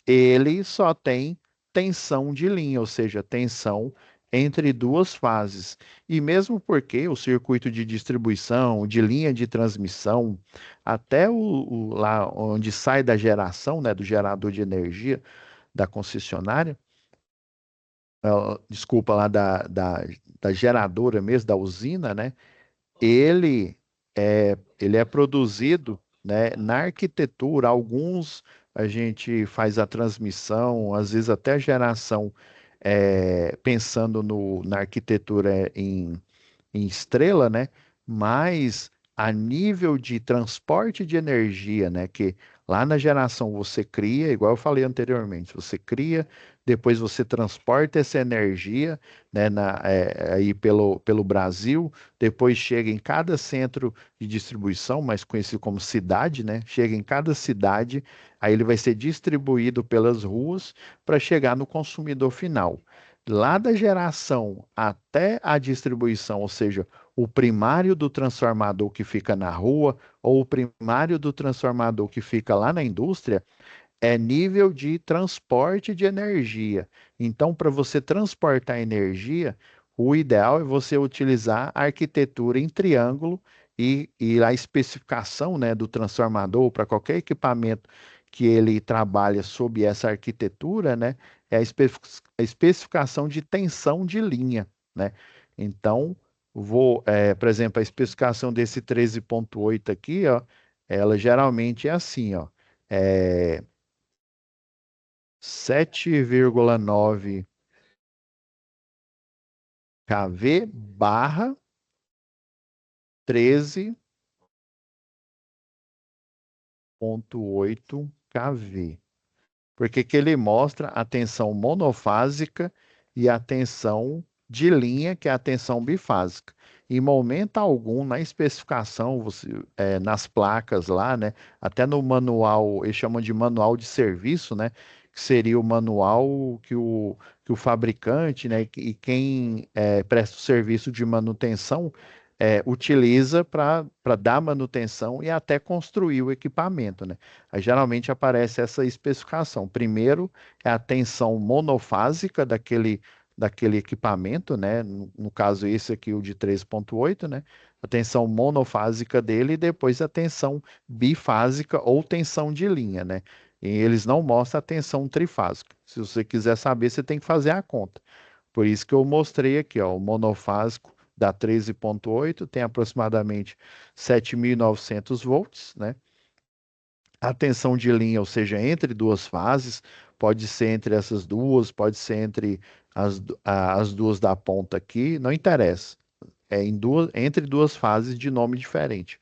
[SPEAKER 1] ele só tem tensão de linha, ou seja, tensão entre duas fases. E mesmo porque o circuito de distribuição, de linha de transmissão, até lá onde sai da geração, né, do gerador de energia da concessionária, desculpa, lá da geradora mesmo, da usina, né, ele ele é produzido, né, na arquitetura, alguns a gente faz a transmissão, às vezes até a geração, pensando na arquitetura em estrela, né? Mas a nível de transporte de energia, né? Que lá na geração você cria, igual eu falei anteriormente, você cria, depois você transporta essa energia, né? Aí pelo Brasil, depois chega em cada centro de distribuição, mais conhecido como cidade, né? Chega em cada cidade, aí ele vai ser distribuído pelas ruas para chegar no consumidor final. Lá da geração até a distribuição, ou seja, o primário do transformador que fica na rua ou o primário do transformador que fica lá na indústria, é nível de transporte de energia. Então, para você transportar energia, o ideal é você utilizar a arquitetura em triângulo e a especificação, né, do transformador para qualquer equipamento que ele trabalha sob essa arquitetura, né, é a especificação de tensão de linha, né? Então, por exemplo, a especificação desse 13.8 aqui, ó, ela geralmente é assim, ó. É, 7,9 kV barra 13,8 kV. Porque que ele mostra a tensão monofásica e a tensão de linha, que é a tensão bifásica. Em momento algum, na especificação, nas placas lá, né, até no manual, eles chamam de manual de serviço, né, que seria o manual que o fabricante, né, e quem presta o serviço de manutenção utiliza para dar manutenção e até construir o equipamento, né? Aí, geralmente aparece essa especificação. Primeiro é a tensão monofásica daquele equipamento, né? No caso, esse aqui, o de 3,8, né? A tensão monofásica dele e depois a tensão bifásica ou tensão de linha, né? E eles não mostram a tensão trifásica. Se você quiser saber, você tem que fazer a conta. Por isso que eu mostrei aqui, ó, o monofásico da 13,8 tem aproximadamente 7.900 volts, né? A tensão de linha, ou seja, entre duas fases, pode ser entre essas duas, pode ser entre as duas da ponta aqui, não interessa. É entre duas fases de nome diferente.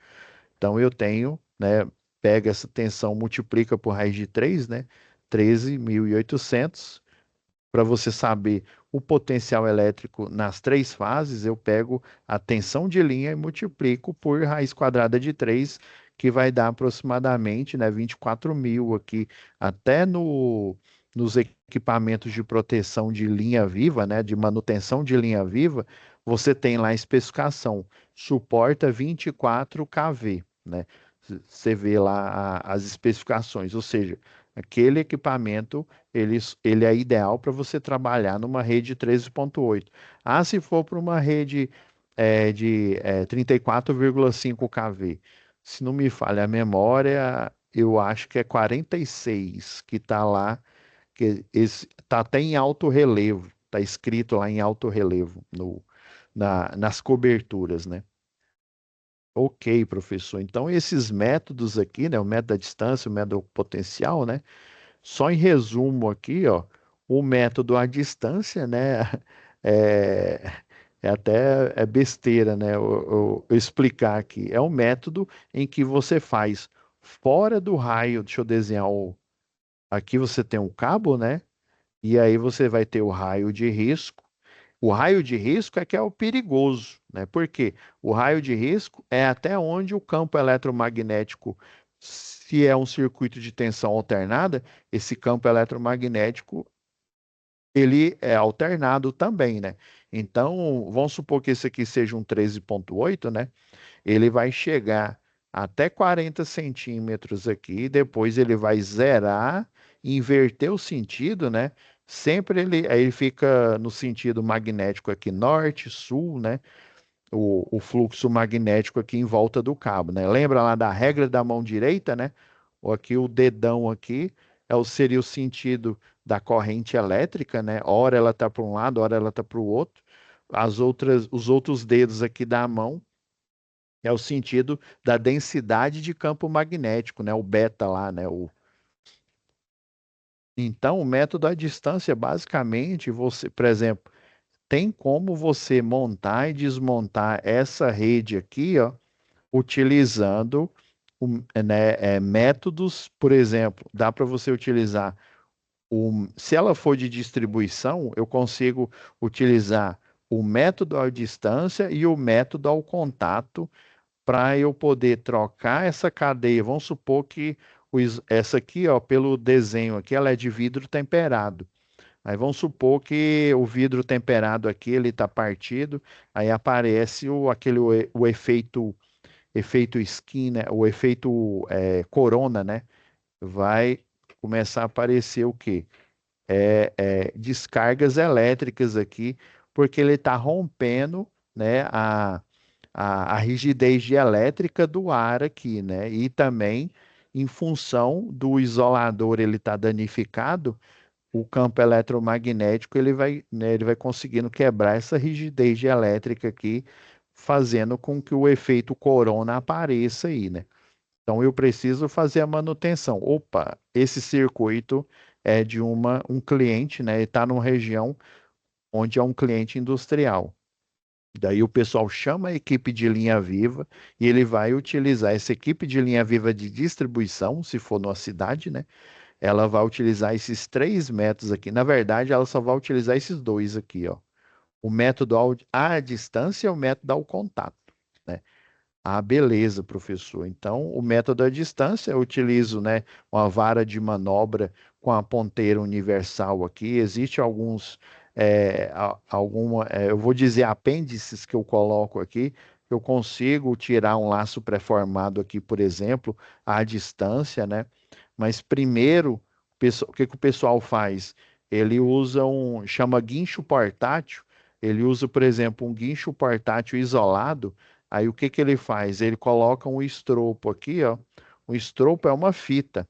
[SPEAKER 1] Então eu tenho, né, pega essa tensão, multiplica por raiz de 3, né, 13.800. Para você saber o potencial elétrico nas três fases, eu pego a tensão de linha e multiplico por raiz quadrada de 3, que vai dar aproximadamente, né, 24.000 aqui, até nos equipamentos de proteção de linha viva, né, de manutenção de linha viva, você tem lá a especificação, suporta 24 kV, né? Você vê lá as especificações, ou seja, aquele equipamento ele é ideal para você trabalhar numa rede 13,8. Ah, se for para uma rede de 34,5 kV. Se não me falha a memória, eu acho que é 46 que está lá, que está até em alto relevo, está escrito lá em alto relevo nas coberturas, né? Ok, professor. Então, esses métodos aqui, né? O método da distância, o método potencial, né? Só em resumo aqui, ó, o método à distância, né, é, é até besteira, né, eu explicar aqui. É um método em que você faz fora do raio, deixa eu desenhar aqui você tem um cabo, né, e aí você vai ter o raio de risco. O raio de risco é que é o perigoso, né? Porque o raio de risco é até onde o campo eletromagnético, se é um circuito de tensão alternada, esse campo eletromagnético ele é alternado também, né? Então, vamos supor que esse aqui seja um 13,8, né? Ele vai chegar até 40 centímetros aqui, depois ele vai zerar, inverter o sentido, né? Sempre aí ele fica no sentido magnético aqui, norte, sul, né? O fluxo magnético aqui em volta do cabo, né? Lembra lá da regra da mão direita, né? Ou aqui o dedão aqui seria o sentido da corrente elétrica, né? Ora ela está para um lado, ora ela está para o outro. Os outros dedos aqui da mão é o sentido da densidade de campo magnético, né? O beta lá, né? Então, o método à distância, basicamente, você, por exemplo, tem como você montar e desmontar essa rede aqui, ó, utilizando métodos, por exemplo, dá para você utilizar se ela for de distribuição, eu consigo utilizar o método à distância e o método ao contato para eu poder trocar essa cadeia. Vamos supor que essa aqui, ó, pelo desenho aqui, ela é de vidro temperado. Aí vamos supor que o vidro temperado aqui ele está partido, aí aparece o efeito skin, né? O efeito corona, né? Vai começar a aparecer o quê? Descargas elétricas aqui, porque ele está rompendo, né, a rigidez dielétrica do ar aqui, né? E também, em função do isolador ele estar danificado, o campo eletromagnético ele vai conseguindo quebrar essa rigidez dielétrica aqui, fazendo com que o efeito corona apareça aí, né? Então eu preciso fazer a manutenção. Opa, esse circuito é de um cliente, né? Ele está numa região onde é um cliente industrial. Daí o pessoal chama a equipe de linha viva e ele vai utilizar essa equipe de linha viva de distribuição, se for numa cidade, né? Ela vai utilizar esses 3 métodos aqui. Na verdade, ela só vai utilizar esses dois aqui, ó. O método à distância e o método ao contato, né? Ah, beleza, professor. Então, o método à distância, eu utilizo, né, uma vara de manobra com a ponteira universal aqui. Existe eu vou dizer apêndices que eu coloco aqui. Eu consigo tirar um laço pré-formado aqui, por exemplo, à distância, né? Mas primeiro, o que que o pessoal faz? Ele usa chama guincho portátil. Ele usa, por exemplo, um guincho portátil isolado. Aí o que que ele faz? Ele coloca um estropo aqui, ó. O estropo é uma fita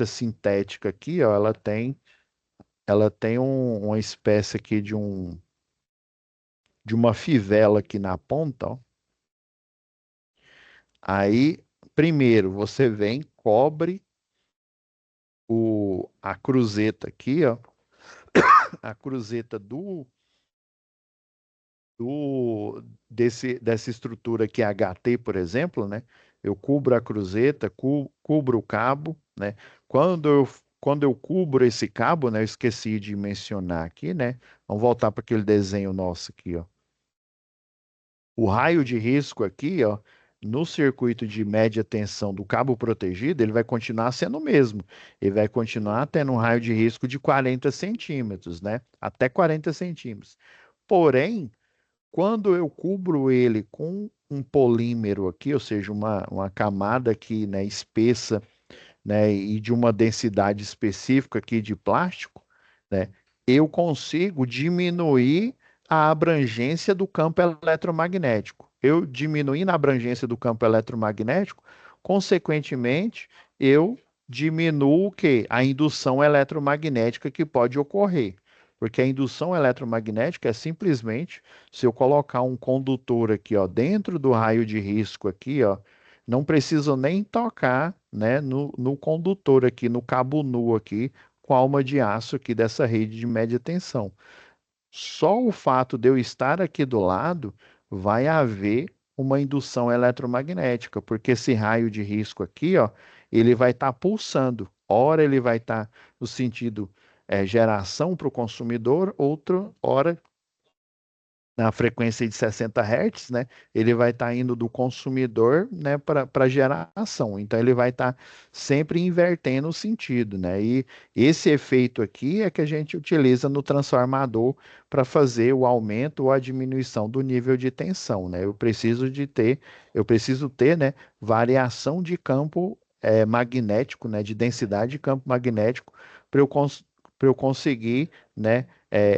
[SPEAKER 1] sintética aqui, ó. Ela tem uma espécie aqui de uma fivela aqui na ponta, ó. Aí, primeiro, você vem, cobre a cruzeta aqui, ó. A cruzeta dessa estrutura aqui HT, por exemplo, né? Eu cubro a cruzeta, cubro o cabo, né? Quando eu, quando eu cubro esse cabo, né? Eu esqueci de mencionar aqui, né? Vamos voltar para aquele desenho nosso aqui, ó. O raio de risco aqui, ó, no circuito de média tensão do cabo protegido, ele vai continuar sendo o mesmo. Ele vai continuar tendo um raio de risco de 40 centímetros, né? Até 40 centímetros. Porém, quando eu cubro ele com um polímero aqui, ou seja, uma camada aqui, né, espessa, né, e de uma densidade específica aqui de plástico, né, eu consigo diminuir a abrangência do campo eletromagnético. Eu diminuindo a abrangência do campo eletromagnético, consequentemente, eu diminuo o quê? A indução eletromagnética que pode ocorrer. Porque a indução eletromagnética é simplesmente se eu colocar um condutor aqui, ó, dentro do raio de risco aqui, ó, não preciso nem tocar, né, no condutor aqui, no cabo nu aqui, com a alma de aço aqui dessa rede de média tensão. Só o fato de eu estar aqui do lado vai haver uma indução eletromagnética, porque esse raio de risco aqui, ó, ele vai estar pulsando. Ora ele vai estar no sentido geração para o consumidor, outra hora na frequência de 60 Hz, né? Ele vai estar indo do consumidor, né, para geração. Então ele vai estar sempre invertendo o sentido, né? E esse efeito aqui é que a gente utiliza no transformador para fazer o aumento ou a diminuição do nível de tensão, né? Eu preciso ter, né, variação de campo magnético, né, de densidade de campo magnético para para eu conseguir, né,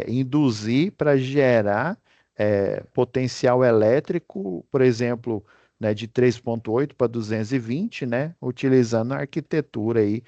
[SPEAKER 1] induzir para gerar potencial elétrico, por exemplo, né, de 3,8 para 220, né, utilizando a arquitetura aí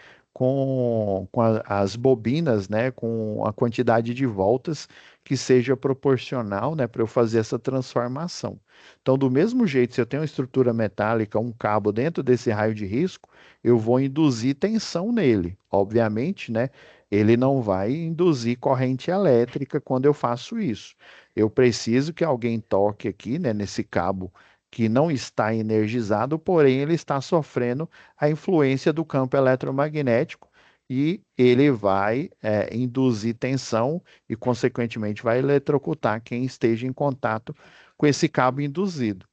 [SPEAKER 1] as bobinas, né, com a quantidade de voltas que seja proporcional, né, para eu fazer essa transformação. Então, do mesmo jeito, se eu tenho uma estrutura metálica, um cabo dentro desse raio de risco, eu vou induzir tensão nele. Obviamente, né, ele não vai induzir corrente elétrica quando eu faço isso. Eu preciso que alguém toque aqui, né, nesse cabo que não está energizado, porém ele está sofrendo a influência do campo eletromagnético e ele vai induzir tensão e, consequentemente, vai eletrocutar quem esteja em contato com esse cabo induzido.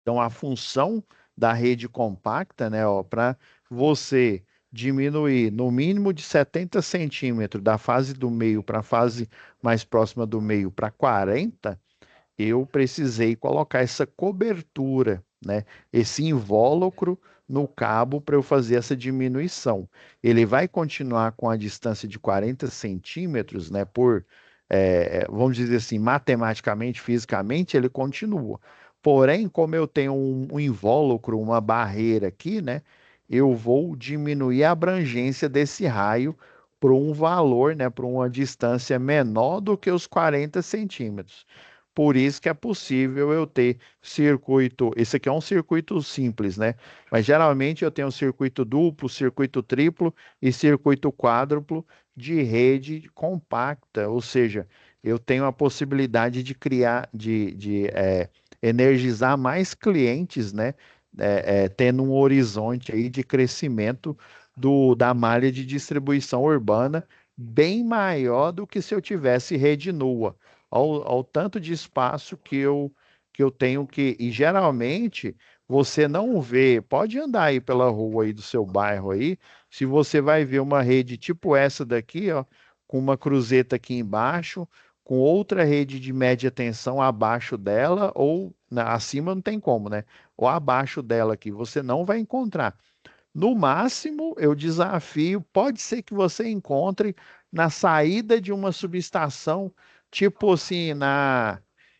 [SPEAKER 1] Então, a função da rede compacta, né, para você diminuir no mínimo de 70 centímetros da fase do meio para a fase mais próxima do meio para 40, eu precisei colocar essa cobertura, né? Esse invólucro no cabo para eu fazer essa diminuição. Ele vai continuar com a distância de 40 centímetros, né? Vamos dizer assim, matematicamente, fisicamente, ele continua. Porém, como eu tenho um invólucro, uma barreira aqui, né? Eu vou diminuir a abrangência desse raio para um valor, né? Para uma distância menor do que os 40 centímetros. Por isso que é possível eu ter circuito. Esse aqui é um circuito simples, né? Mas geralmente eu tenho circuito duplo, circuito triplo e circuito quádruplo de rede compacta, ou seja, eu tenho a possibilidade de criar, energizar mais clientes, né? Tendo um horizonte aí de crescimento da malha de distribuição urbana bem maior do que se eu tivesse rede nua ao tanto de espaço que eu tenho que. E geralmente você não vê, pode andar aí pela rua aí do seu bairro aí, se você vai ver uma rede tipo essa daqui, ó, com uma cruzeta aqui embaixo, com outra rede de média tensão abaixo dela, ou acima não tem como, né? Ou abaixo dela aqui, você não vai encontrar. No máximo, eu desafio, pode ser que você encontre na saída de uma subestação, tipo assim, na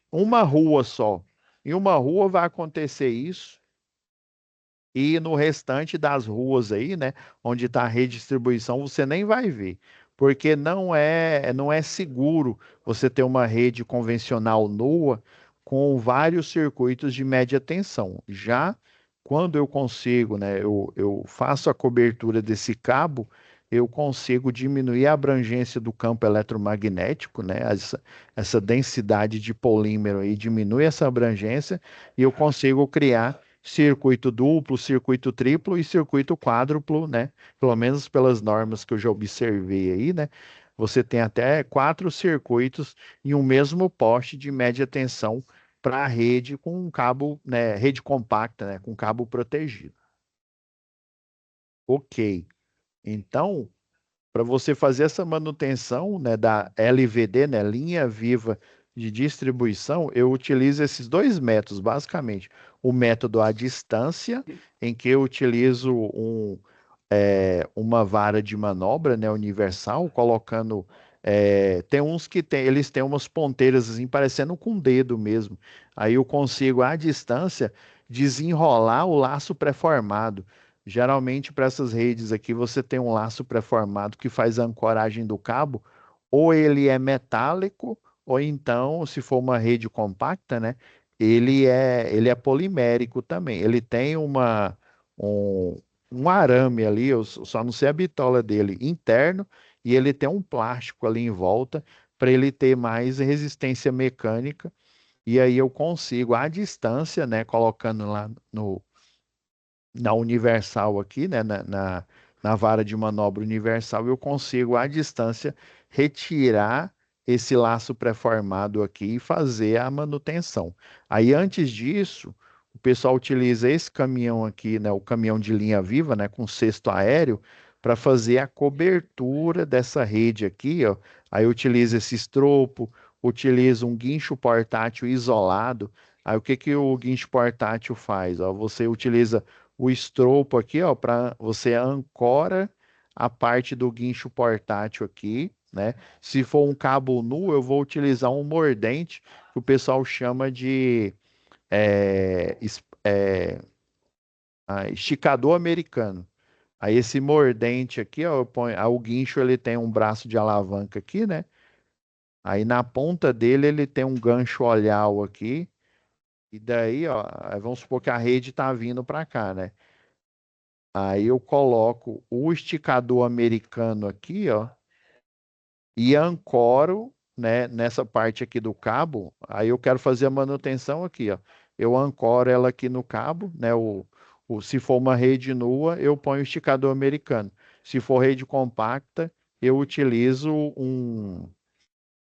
[SPEAKER 1] uma rua só. Em uma rua vai acontecer isso, e no restante das ruas aí, né, onde está a redistribuição, você nem vai ver, porque não é seguro você ter uma rede convencional nua com vários circuitos de média tensão. Já quando eu consigo, né, eu faço a cobertura desse cabo, eu consigo diminuir a abrangência do campo eletromagnético, né, essa densidade de polímero aí diminui essa abrangência e eu consigo criar circuito duplo, circuito triplo e circuito quádruplo, né? Pelo menos pelas normas que eu já observei aí, né? Você tem até 4 circuitos em um mesmo poste de média tensão para a rede com um cabo, né? Rede compacta, né? Com cabo protegido. Ok. Então, para você fazer essa manutenção, né, da LVD, né, linha viva de distribuição, eu utilizo esses dois métodos, basicamente. O método à distância, em que eu utilizo uma vara de manobra, né, universal, colocando. Tem uns que eles têm umas ponteiras assim, parecendo com um dedo mesmo. Aí eu consigo, à distância, desenrolar o laço pré-formado. Geralmente, para essas redes aqui, você tem um laço pré-formado que faz a ancoragem do cabo, ou ele é metálico, ou então, se for uma rede compacta, né, ele é polimérico também. Ele tem um, um arame ali, eu só não sei a bitola dele, interno, e ele tem um plástico ali em volta para ele ter mais resistência mecânica. E aí eu consigo, à distância, né, colocando lá na universal aqui, né, na vara de manobra universal, eu consigo, à distância, retirar esse laço pré-formado aqui e fazer a manutenção. Aí, antes disso, o pessoal utiliza esse caminhão aqui, né, o caminhão de linha viva, né, com cesto aéreo, para fazer a cobertura dessa rede aqui, ó. Aí utiliza esse estropo, utiliza um guincho portátil isolado. Aí o que que o guincho portátil faz? Ó, você utiliza o estropo aqui, ó, para você ancora a parte do guincho portátil aqui, né? Se for um cabo nu, eu vou utilizar um mordente que o pessoal chama de é, es- é, esticador americano. Aí esse mordente aqui, ó, eu ponho, o guincho ele tem um braço de alavanca aqui, né? Aí na ponta dele ele tem um gancho olhal aqui. E daí, ó, vamos supor que a rede tá vindo para cá, né? Aí eu coloco o esticador americano aqui, ó, e ancoro, né, nessa parte aqui do cabo. Aí eu quero fazer a manutenção aqui, ó. Eu ancoro ela aqui no cabo, né? Se for uma rede nua, eu ponho o esticador americano. Se for rede compacta, eu utilizo um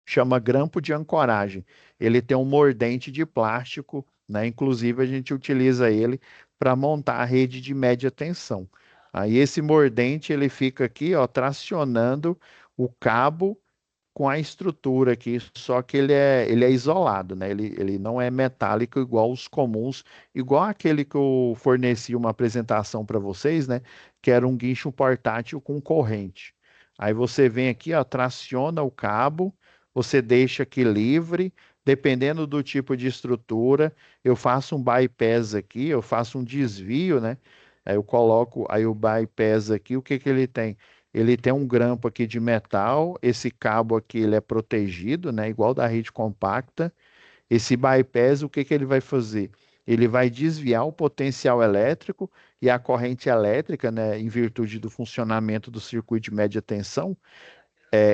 [SPEAKER 1] chama grampo de ancoragem. Ele tem um mordente de plástico, né? Inclusive a gente utiliza ele para montar a rede de média tensão. Aí esse mordente ele fica aqui, ó, tracionando o cabo com a estrutura aqui, só que ele é isolado, né? Ele não é metálico igual os comuns, igual aquele que eu forneci uma apresentação para vocês, né? Que era um guincho portátil com corrente. Aí você vem aqui, ó, traciona o cabo, você deixa aqui livre, dependendo do tipo de estrutura, eu faço um bypass aqui, eu faço um desvio, né? Aí eu coloco aí o bypass aqui, o que que ele tem? Ele tem um grampo aqui de metal, esse cabo aqui ele é protegido, né, igual da rede compacta. Esse bypass, o que que ele vai fazer? Ele vai desviar o potencial elétrico e a corrente elétrica, né, em virtude do funcionamento do circuito de média tensão,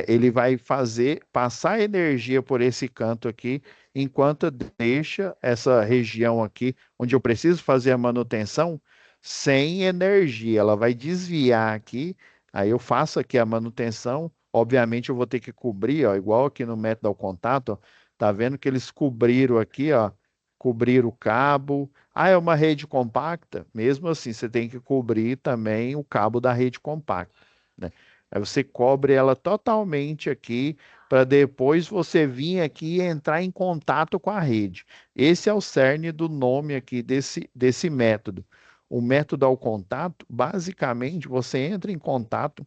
[SPEAKER 1] ele vai fazer passar energia por esse canto aqui, enquanto deixa essa região aqui, onde eu preciso fazer a manutenção, sem energia. Ela vai desviar aqui, aí eu faço aqui a manutenção. Obviamente, eu vou ter que cobrir, ó, igual aqui no método ao contato, ó, tá vendo que eles cobriram aqui, ó, cobriram o cabo. Ah, é uma rede compacta? Mesmo assim, você tem que cobrir também o cabo da rede compacta, né? Aí você cobre ela totalmente aqui para depois você vir aqui e entrar em contato com a rede. Esse é o cerne do nome aqui desse método. O método ao contato, basicamente, você entra em contato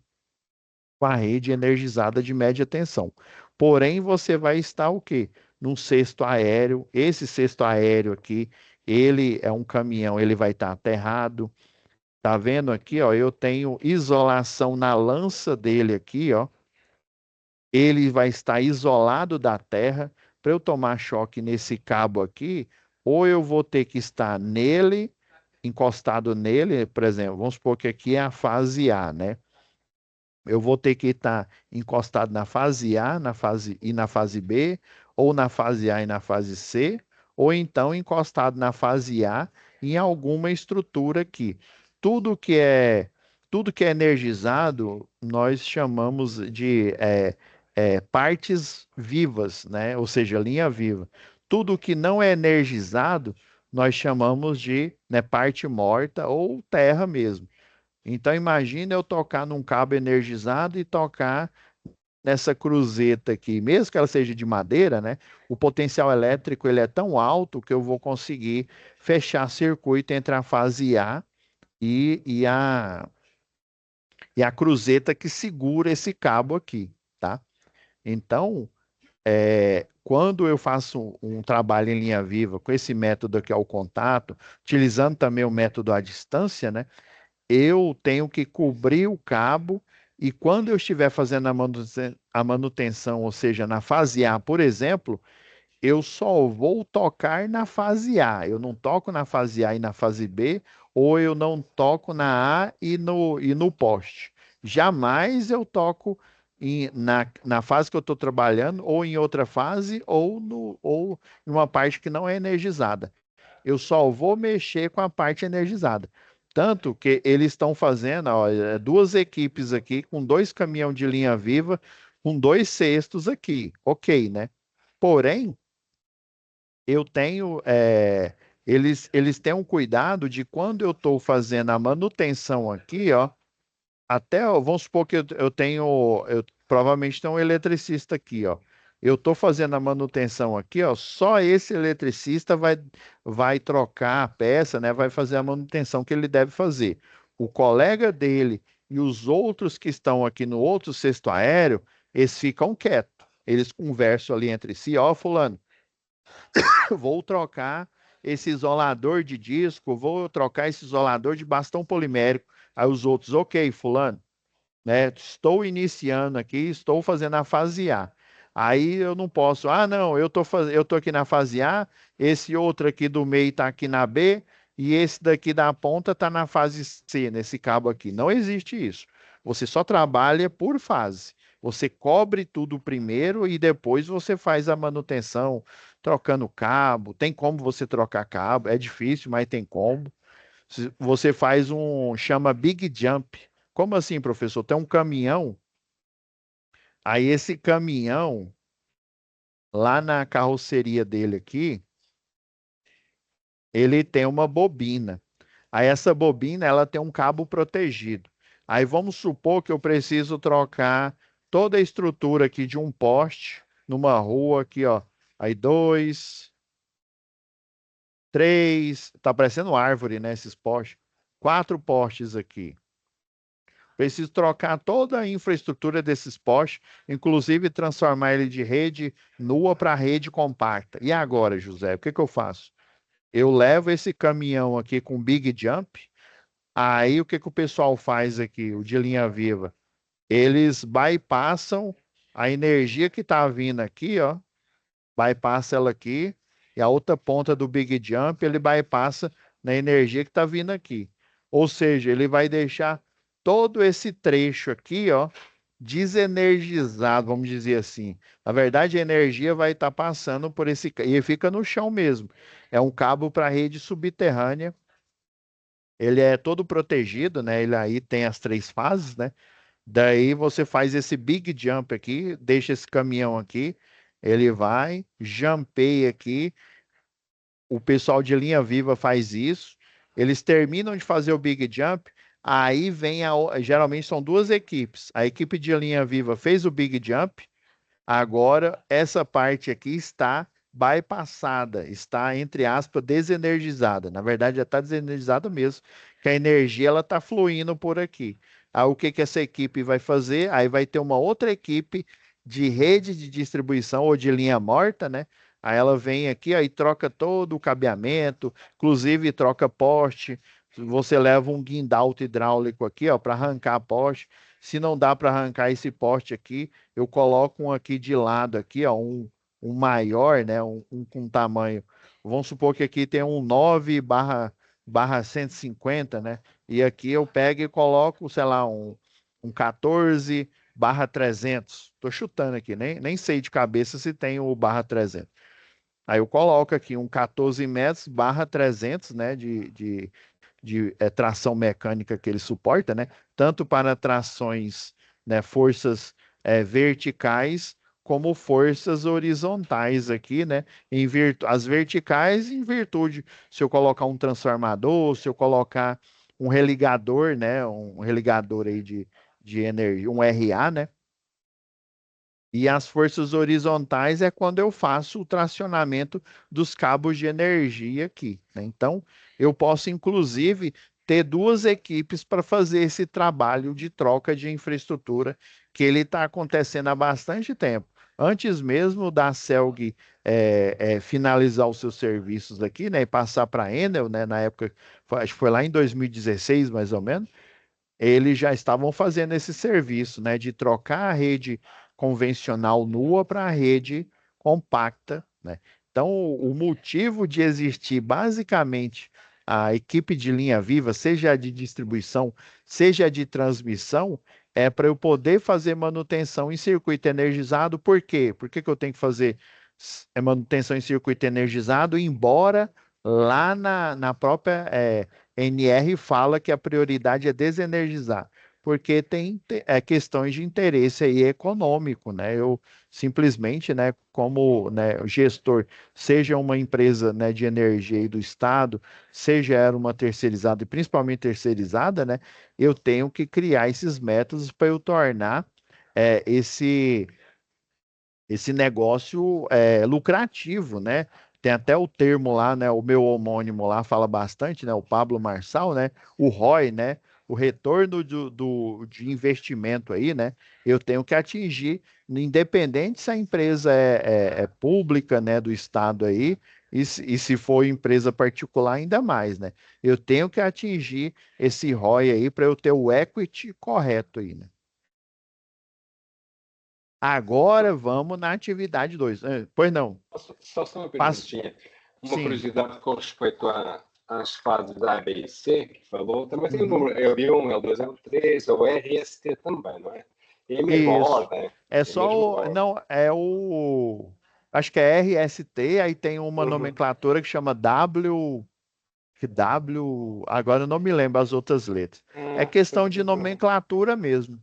[SPEAKER 1] com a rede energizada de média tensão. Porém, você vai estar o quê? Num cesto aéreo. Esse cesto aéreo aqui, ele é um caminhão, ele vai estar aterrado. Tá vendo aqui, ó? Eu tenho isolação na lança dele aqui, ó. Ele vai estar isolado da terra. Para eu tomar choque nesse cabo aqui, ou eu vou ter que estar nele, encostado nele, por exemplo, vamos supor que aqui é a fase A, né? Eu vou ter que estar encostado na fase A, na fase B, ou na fase A e na fase C, ou então encostado na fase A em alguma estrutura aqui. Tudo que é tudo que é energizado, nós chamamos de partes vivas, né? Ou seja, linha viva. Tudo que não é energizado, nós chamamos de, né, parte morta ou terra mesmo. Então, imagina eu tocar num cabo energizado e tocar nessa cruzeta aqui, mesmo que ela seja de madeira, né? O potencial elétrico ele é tão alto que eu vou conseguir fechar circuito entre a fase A e a cruzeta que segura esse cabo aqui, tá? Então, quando eu faço um trabalho em linha viva com esse método aqui ao contato, utilizando também o método à distância, né? Eu tenho que cobrir o cabo e quando eu estiver fazendo a manutenção, ou seja, na fase A, por exemplo, eu só vou tocar na fase A. Eu não toco na fase A e na fase B, ou eu não toco na A e no poste. Jamais eu toco na fase que eu estou trabalhando, ou em outra fase, ou em uma parte que não é energizada. Eu só vou mexer com a parte energizada. Tanto que eles estão fazendo, ó, duas equipes aqui com dois caminhões de linha viva, com dois cestos aqui. Ok, né? Porém, eu tenho, eles têm um cuidado de quando eu estou fazendo a manutenção aqui, ó, até, ó, vamos supor que eu tenho, eu provavelmente tem um eletricista aqui, ó. Eu estou fazendo a manutenção aqui, ó. Só esse eletricista vai trocar a peça, né? Vai fazer a manutenção que ele deve fazer. O colega dele e os outros que estão aqui no outro cesto aéreo, eles ficam quietos. Eles conversam ali entre si, ó, fulano, vou trocar esse isolador de disco, vou trocar esse isolador de bastão polimérico. Aí os outros, ok, fulano, né? Estou iniciando aqui, estou fazendo a fase A. Aí eu não posso, não, eu tô aqui na fase A, esse outro aqui do meio está aqui na B e esse daqui da ponta está na fase C, nesse cabo aqui. Não existe isso. Você só trabalha por fase. Você cobre tudo primeiro e depois você faz a manutenção, trocando cabo. Tem como você trocar cabo, é difícil, mas tem como. Você faz chama Big Jump. Como assim, professor? Tem um caminhão, aí esse caminhão, lá na carroceria dele aqui, ele tem uma bobina. Aí essa bobina, ela tem um cabo protegido. Aí vamos supor que eu preciso trocar toda a estrutura aqui de um poste numa rua aqui, ó. Aí dois, três, tá parecendo árvore, né, esses postes. Quatro postes aqui. Preciso trocar toda a infraestrutura desses postes, inclusive transformar ele de rede nua para rede compacta. E agora, José, o que que eu faço? Eu levo esse caminhão aqui com Big Jump, aí o que que o pessoal faz aqui, o de linha viva? Eles bypassam a energia que está vindo aqui, ó, bypassa ela aqui, e a outra ponta do Big Jump ele bypassa na energia que está vindo aqui. Ou seja, ele vai deixar todo esse trecho aqui, ó, desenergizado, vamos dizer assim. Na verdade, a energia vai estar passando por e fica no chão mesmo. É um cabo para rede subterrânea. Ele é todo protegido, né? Ele aí tem as três fases, né? Daí você faz esse big jump aqui, deixa esse caminhão aqui, ele vai, jumpeia aqui. O pessoal de linha viva faz isso. Eles terminam de fazer o big jump, aí geralmente são duas equipes. A equipe de linha viva fez o big jump, agora essa parte aqui está bypassada, está, entre aspas, desenergizada. Na verdade, já está desenergizada mesmo, que a energia ela está fluindo por aqui. Aí o que que essa equipe vai fazer? Aí vai ter uma outra equipe de rede de distribuição ou de linha morta, né? Aí ela vem aqui, aí troca todo o cabeamento, inclusive troca poste. Você leva um guindalte hidráulico aqui, ó, para arrancar poste. Se não dá para arrancar esse poste aqui, eu coloco um aqui de lado aqui, ó, um maior, né, um com tamanho. Vamos supor que aqui tem um 9 barra 150, né? E aqui eu pego e coloco, sei lá, um 14 barra 300. Tô chutando aqui, nem sei de cabeça se tem o barra 300. Aí eu coloco aqui um 14 metros barra 300, né, de tração mecânica que ele suporta, né? Tanto para trações, né, forças verticais, como forças horizontais aqui, né? As verticais, em virtude, se eu colocar um transformador, se eu colocar um religador, né? Um religador aí de energia, um RA, né? E as forças horizontais é quando eu faço o tracionamento dos cabos de energia aqui, né? Então, eu posso, inclusive, ter duas equipes para fazer esse trabalho de troca de infraestrutura que ele está acontecendo há bastante tempo. Antes mesmo da Celg finalizar os seus serviços aqui, né, e passar para a Enel, né, na época, acho que foi lá em 2016, mais ou menos, eles já estavam fazendo esse serviço, né, de trocar a rede convencional nua para a rede compacta, né? Então, o motivo de existir basicamente a equipe de linha viva, seja a de distribuição, seja a de transmissão, é para eu poder fazer manutenção em circuito energizado. Por quê? Por que que eu tenho que fazer manutenção em circuito energizado, embora lá na própria NR fala que a prioridade é desenergizar, porque tem questões de interesse aí econômico, né? Eu simplesmente, né, como né, gestor, seja uma empresa né, de energia aí do Estado, seja era uma terceirizada, e principalmente terceirizada, né, eu tenho que criar esses métodos para eu tornar esse negócio lucrativo, né? Tem até o termo lá, né? O meu homônimo lá fala bastante, né? O Pablo Marçal, né? O ROI, né? O retorno de investimento aí, né? Eu tenho que atingir, independente se a empresa é pública, né? Do estado aí, e se for empresa particular, ainda mais, né? Eu tenho que atingir esse ROI aí para eu ter o equity correto aí, né? Agora vamos na atividade 2. Pois não,
[SPEAKER 2] Só uma
[SPEAKER 1] passo.
[SPEAKER 2] perguntinha. Uma
[SPEAKER 1] Sim.
[SPEAKER 2] curiosidade com respeito às fases A, B e C, que falou, também tem o
[SPEAKER 1] Uhum.
[SPEAKER 2] número L1, L2, L3, ou R e S T também, não é? É a mesma
[SPEAKER 1] Isso.
[SPEAKER 2] ordem.
[SPEAKER 1] É
[SPEAKER 2] É a mesma
[SPEAKER 1] só o.
[SPEAKER 2] ordem.
[SPEAKER 1] Não, é o. Acho que é RST, aí tem uma
[SPEAKER 2] Uhum.
[SPEAKER 1] nomenclatura que chama W. Que W. Agora eu não me lembro as outras letras. É questão de
[SPEAKER 2] Uhum.
[SPEAKER 1] nomenclatura mesmo.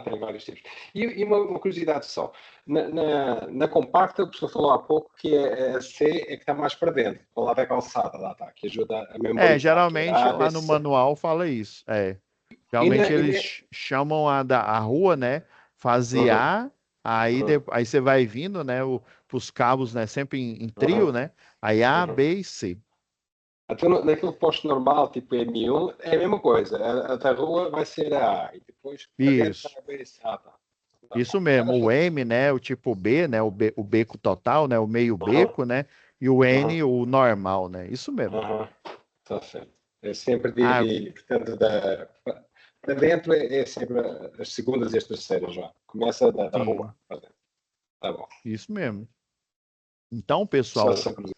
[SPEAKER 2] Tem vários tipos. E uma curiosidade só. Na compacta, o professor falou há pouco que a C é que está mais para dentro, ao lado da calçada, lá está, que ajuda a
[SPEAKER 1] É,
[SPEAKER 2] memorizar, que era
[SPEAKER 1] geralmente
[SPEAKER 2] A, B,
[SPEAKER 1] lá no
[SPEAKER 2] C.
[SPEAKER 1] manual fala isso. É.
[SPEAKER 2] E na,
[SPEAKER 1] Realmente
[SPEAKER 2] e
[SPEAKER 1] eles
[SPEAKER 2] na,
[SPEAKER 1] chamam a rua, né? Fase
[SPEAKER 2] uhum,
[SPEAKER 1] A, aí,
[SPEAKER 2] uhum,
[SPEAKER 1] aí você vai vindo, né? Os cabos, né? Sempre em trio,
[SPEAKER 2] uhum,
[SPEAKER 1] né? Aí A,
[SPEAKER 2] uhum.
[SPEAKER 1] B e C.
[SPEAKER 2] Então, naquele posto normal, tipo M1, é a mesma coisa. A da rua vai ser a A, e depois para dentro está
[SPEAKER 1] Isso.
[SPEAKER 2] a B, C. Tá. Tá bom.
[SPEAKER 1] Isso mesmo. O M, né? O tipo B, né? O beco total, né? O meio
[SPEAKER 2] Uhum,
[SPEAKER 1] beco, né? E o
[SPEAKER 2] uhum,
[SPEAKER 1] N, o normal, né? Isso mesmo.
[SPEAKER 2] uhum. Está certo. É sempre
[SPEAKER 1] Ah,
[SPEAKER 2] portanto, para dentro é sempre as segundas e as terceiras já. Começa da rua
[SPEAKER 1] sim.
[SPEAKER 2] para dentro. Tá bom.
[SPEAKER 1] Isso mesmo. Então,
[SPEAKER 2] Só
[SPEAKER 1] pessoal,
[SPEAKER 2] essa coisa.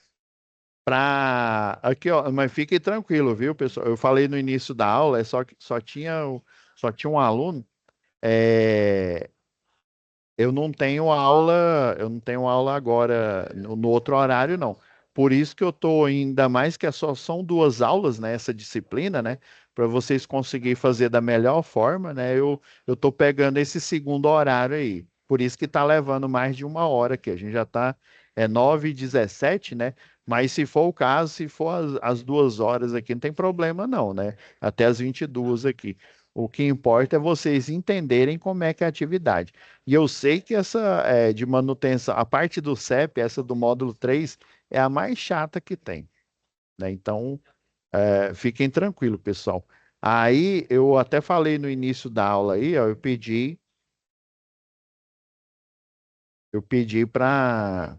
[SPEAKER 1] aqui, ó, mas fique tranquilo, viu, pessoal? Eu falei no início da aula, só tinha um aluno. É, eu não tenho aula agora no outro horário, não. Por isso que eu tô ainda mais que só são duas aulas nessa disciplina, né? Para vocês conseguirem fazer da melhor forma, né? Eu tô pegando esse segundo horário aí. Por isso que tá levando mais de uma hora aqui. A gente já tá 9h17, né? Mas se for o caso, se for as 2 horas aqui, não tem problema não, né? Até as 22 aqui. O que importa é vocês entenderem como é que é a atividade. E eu sei que essa de manutenção, a parte do CEP, essa do módulo 3 é a mais chata que tem, né? Então, fiquem tranquilos, pessoal. Aí, eu até falei no início da aula aí, ó, eu pedi para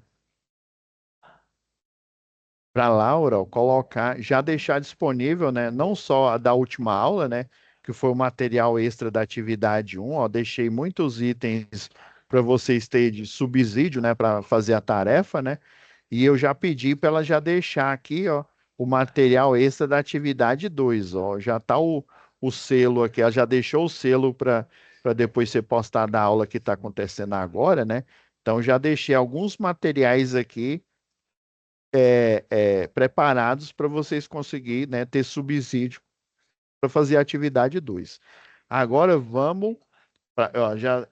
[SPEAKER 1] Laura ó, colocar, já deixar disponível, né? Não só a da última aula, né? Que foi o material extra da atividade 1, ó, deixei muitos itens para vocês terem de subsídio, né? Para fazer a tarefa, né? E eu já pedi para ela já deixar aqui, ó, o material extra da atividade 2, ó. Já está o selo aqui, ela já deixou o selo para depois ser postado a aula que está acontecendo agora, né? Então já deixei alguns materiais aqui preparados para vocês conseguirem, né, ter subsídio para fazer a atividade 2. Agora vamos.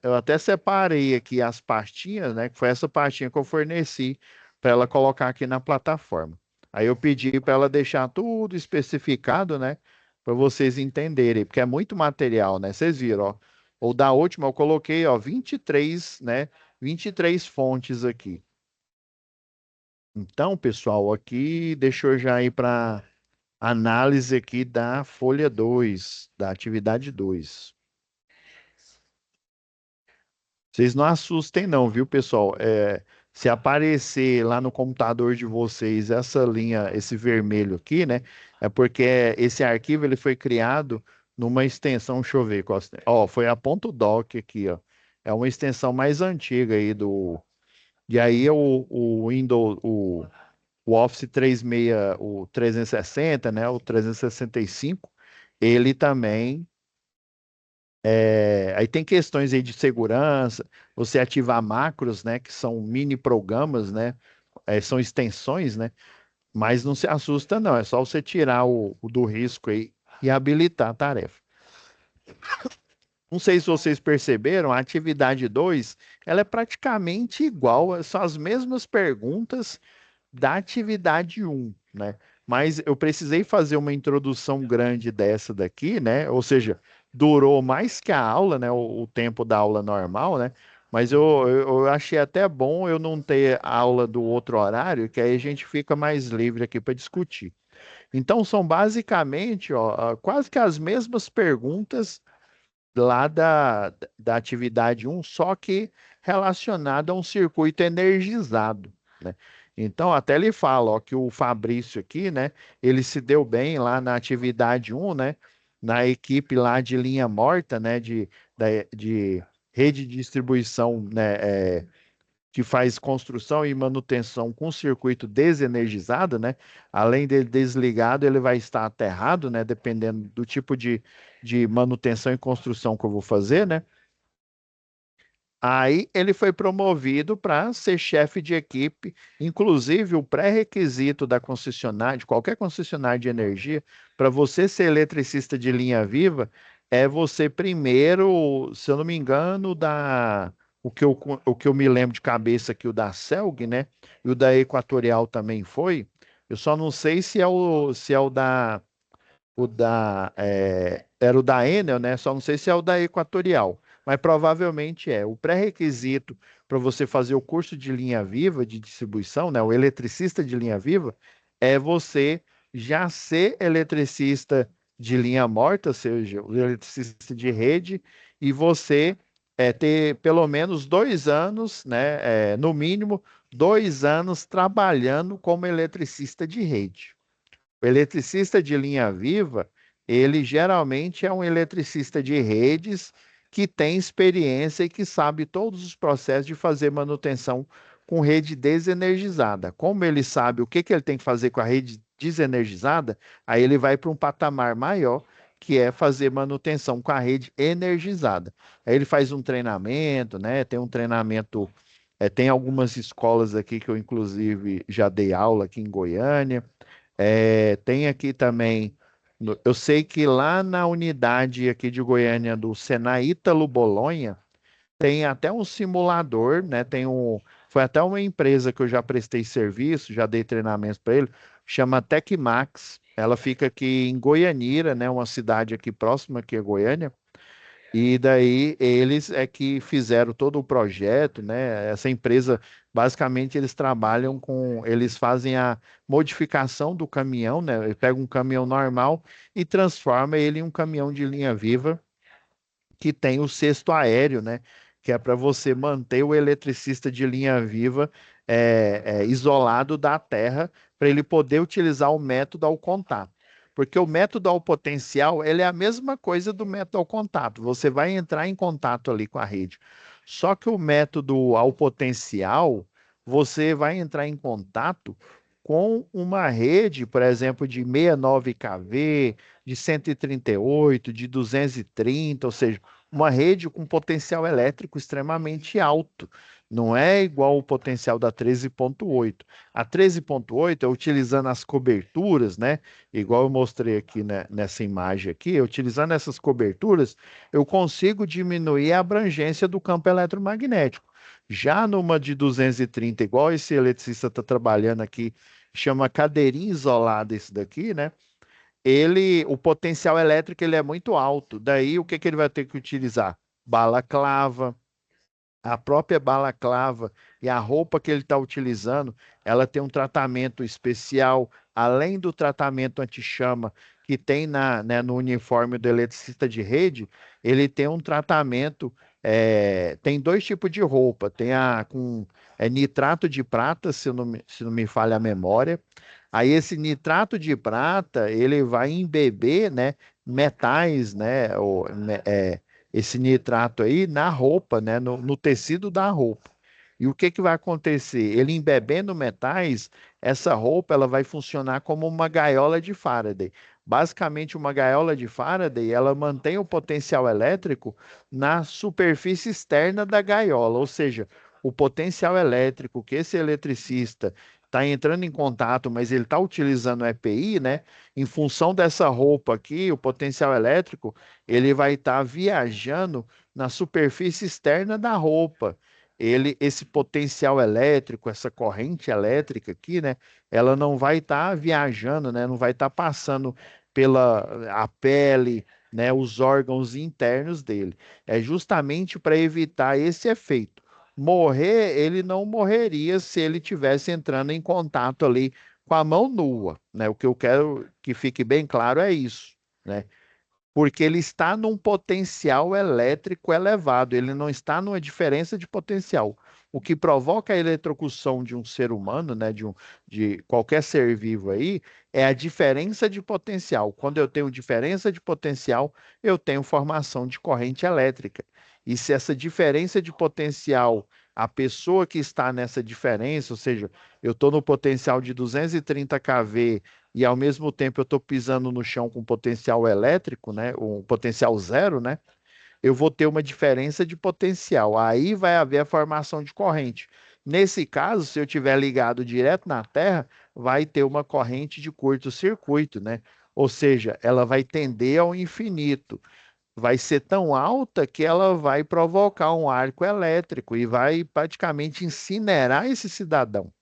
[SPEAKER 1] Eu até separei aqui as pastinhas, né? Que foi essa pastinha que eu forneci para ela colocar aqui na plataforma. Aí eu pedi para ela deixar tudo especificado, né? Para vocês entenderem, porque é muito material, né? Vocês viram, ó. Ou da última eu coloquei, ó, 23, né? 23 fontes aqui. Então, pessoal, aqui deixa eu já ir para análise aqui da folha 2, da atividade 2. Vocês não assustem não, viu, pessoal? Se aparecer lá no computador de vocês essa linha, esse vermelho aqui, né? É porque esse arquivo ele foi criado numa extensão, deixa eu ver, ó, foi a ponto .doc aqui, ó. É uma extensão mais antiga aí do. E aí o Windows, o Office 36, o 360, né? O 365, ele também aí tem questões aí de segurança, você ativar macros, né, que são mini programas, né, são extensões, né, mas não se assusta não, é só você tirar o do risco aí e habilitar a tarefa. Não sei se vocês perceberam, a atividade 2, ela é praticamente igual, são as mesmas perguntas da atividade um, né? Mas eu precisei fazer uma introdução grande dessa daqui, né? Ou seja, durou mais que a aula, né? O tempo da aula normal, né? Mas eu achei até bom eu não ter aula do outro horário, que aí a gente fica mais livre aqui para discutir. Então, são basicamente, ó, quase que as mesmas perguntas lá da atividade um, só que relacionada a um circuito energizado, né? Então, até ele fala, ó, que o Fabrício aqui, né, ele se deu bem lá na atividade um, né, na equipe lá de linha morta, né, de rede de distribuição, né, que faz construção e manutenção com circuito desenergizado, né, além dele desligado, ele vai estar aterrado, né, dependendo do tipo de manutenção e construção que eu vou fazer, né. Aí ele foi promovido para ser chefe de equipe. Inclusive, o pré-requisito da concessionária, de qualquer concessionária de energia, para você ser eletricista de linha viva, é você primeiro, se eu não me engano, o que eu me lembro de cabeça aqui, o da Celg, né? E o da Equatorial também foi. Eu só não sei se é o era o da Enel, né? Só não sei se é o da Equatorial, mas provavelmente é. O pré-requisito para você fazer o curso de linha viva de distribuição, né? O eletricista de linha viva, é você já ser eletricista de linha morta, ou seja, o eletricista de rede, e você ter pelo menos 2 anos, né? No mínimo 2 anos trabalhando como eletricista de rede. O eletricista de linha viva, ele geralmente é um eletricista de redes que tem experiência e que sabe todos os processos de fazer manutenção com rede desenergizada. Como ele sabe o que que ele tem que fazer com a rede desenergizada, aí ele vai para um patamar maior, que é fazer manutenção com a rede energizada. Aí ele faz um treinamento, né? Tem um treinamento, tem algumas escolas aqui que eu inclusive já dei aula aqui em Goiânia. Tem aqui também, eu sei que lá na unidade aqui de Goiânia do Senai Ítalo Bolonha, tem até um simulador, né? Foi até uma empresa que eu já prestei serviço, já dei treinamentos para ele, chama Tecmax. Ela fica aqui em Goianira, né? Uma cidade aqui próxima aqui a Goiânia. E daí eles é que fizeram todo o projeto, né? Essa empresa, basicamente, eles fazem a modificação do caminhão, né? Eles pegam um caminhão normal e transforma ele em um caminhão de linha viva que tem o cesto aéreo, né? Que é para você manter o eletricista de linha viva isolado da terra, para ele poder utilizar o método ao contato. Porque o método ao potencial, ele é a mesma coisa do método ao contato. Você vai entrar em contato ali com a rede. Só que o método ao potencial, você vai entrar em contato com uma rede, por exemplo, de 69 kV, de 138, de 230, ou seja, uma rede com potencial elétrico extremamente alto. Não é igual o potencial da 13.8. A 13.8 é utilizando as coberturas, né? Igual eu mostrei aqui, né, nessa imagem aqui, utilizando essas coberturas, eu consigo diminuir a abrangência do campo eletromagnético. Já numa de 230, igual esse eletricista está trabalhando aqui, chama cadeirinha isolada esse daqui, né? O potencial elétrico ele é muito alto. Daí o que que ele vai ter que utilizar? Balaclava, a própria balaclava e a roupa que ele está utilizando, ela tem um tratamento especial, além do tratamento anti-chama que tem no uniforme do eletricista de rede, ele tem um tratamento, tem dois tipos de roupa, tem a com nitrato de prata, se não me falha a memória. Aí esse nitrato de prata, ele vai embeber, né, metais, né, esse nitrato aí na roupa, né, no tecido da roupa. E o que que vai acontecer? Ele embebendo metais, essa roupa ela vai funcionar como uma gaiola de Faraday. Basicamente, uma gaiola de Faraday, ela mantém o potencial elétrico na superfície externa da gaiola, ou seja, o potencial elétrico que esse eletricista está entrando em contato, mas ele está utilizando o EPI, né? Em função dessa roupa aqui, o potencial elétrico ele vai estar viajando na superfície externa da roupa. Esse potencial elétrico, essa corrente elétrica aqui, né? Ela não vai estar viajando, né? Não vai estar passando pela a pele, né? Os órgãos internos dele. É justamente para evitar esse efeito. Morrer, ele não morreria se ele tivesse entrando em contato ali com a mão nua, né? O que eu quero que fique bem claro é isso, né? porque ele está num potencial elétrico elevado, ele não está numa diferença de potencial. O que provoca a eletrocução de um ser humano, né, de qualquer ser vivo aí, é a diferença de potencial. Quando eu tenho diferença de potencial, eu tenho formação de corrente elétrica. E se essa diferença de potencial, a pessoa que está nessa diferença, ou seja, eu estou no potencial de 230 kV e ao mesmo tempo eu estou pisando no chão com potencial elétrico, né, um potencial zero, né, eu vou ter uma diferença de potencial. Aí vai haver a formação de corrente. Nesse caso, se eu tiver ligado direto na Terra, vai ter uma corrente de curto-circuito, né? Ou seja, ela vai tender ao infinito. Vai ser tão alta que ela vai provocar um arco elétrico e vai praticamente incinerar esse cidadão.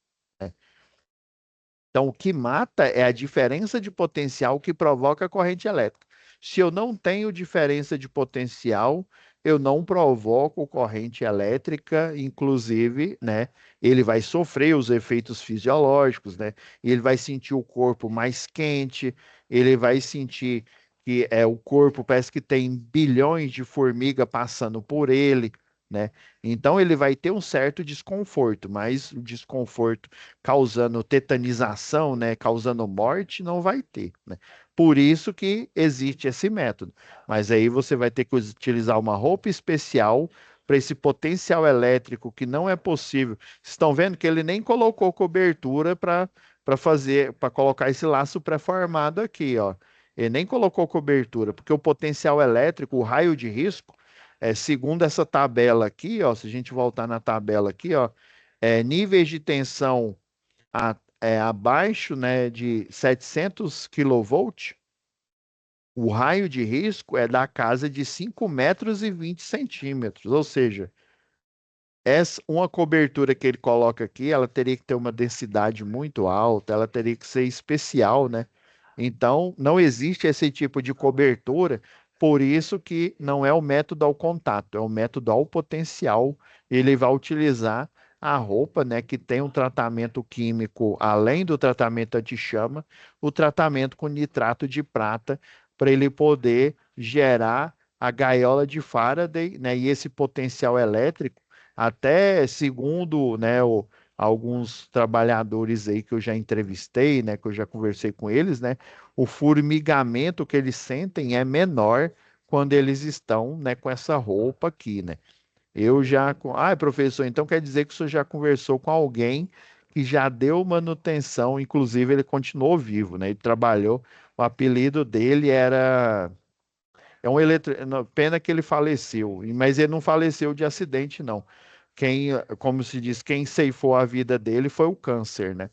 [SPEAKER 1] Então, o que mata é a diferença de potencial que provoca a corrente elétrica. Se eu não tenho diferença de potencial, eu não provoco corrente elétrica, inclusive, né? Ele vai sofrer os efeitos fisiológicos, né? Ele vai sentir o corpo mais quente, ele vai sentir que o corpo parece que tem bilhões de formigas passando por ele, né? Então ele vai ter um certo desconforto, mas o desconforto causando tetanização, né, causando morte, não vai ter, né? Por isso que existe esse método. Mas aí você vai ter que utilizar uma roupa especial para esse potencial elétrico que não é possível. Vocês estão vendo que ele nem colocou cobertura para colocar esse laço pré-formado aqui, ó. Ele nem colocou cobertura, porque o potencial elétrico, o raio de risco, segundo essa tabela aqui, ó, se a gente voltar na tabela aqui, ó, níveis de tensão abaixo, né, de 700 kV, o raio de risco é da casa de 5 metros e 20 centímetros. Ou seja, uma cobertura que ele coloca aqui, ela teria que ter uma densidade muito alta, ela teria que ser especial, né? Então, não existe esse tipo de cobertura, por isso que não é o método ao contato, é o método ao potencial. Ele vai utilizar a roupa, né, que tem um tratamento químico, além do tratamento anti-chama, o tratamento com nitrato de prata, para ele poder gerar a gaiola de Faraday, né, e esse potencial elétrico até segundo, né, alguns trabalhadores aí que eu já entrevistei, né, que eu já conversei com eles, né, o formigamento que eles sentem é menor quando eles estão, né, com essa roupa aqui, né? Professor, então quer dizer que o senhor já conversou com alguém que já deu manutenção, inclusive ele continuou vivo, né? Ele trabalhou, o apelido dele era pena que ele faleceu, mas ele não faleceu de acidente, não. Como se diz, quem ceifou a vida dele foi o câncer, né?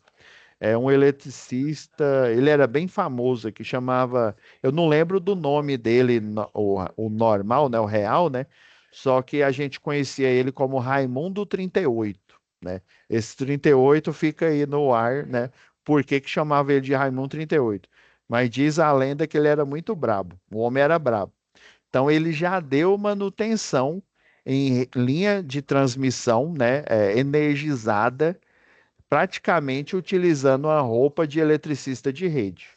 [SPEAKER 1] É um eletricista, ele era bem famoso, que chamava, eu não lembro do nome dele, o normal, né, o real, né? Só que a gente conhecia ele como Raimundo 38, né? Esse 38 fica aí no ar, né? Por que que chamava ele de Raimundo 38? Mas diz a lenda que ele era muito brabo, o homem era brabo. Então, ele já deu manutenção em linha de transmissão, né, energizada, praticamente utilizando a roupa de eletricista de rede.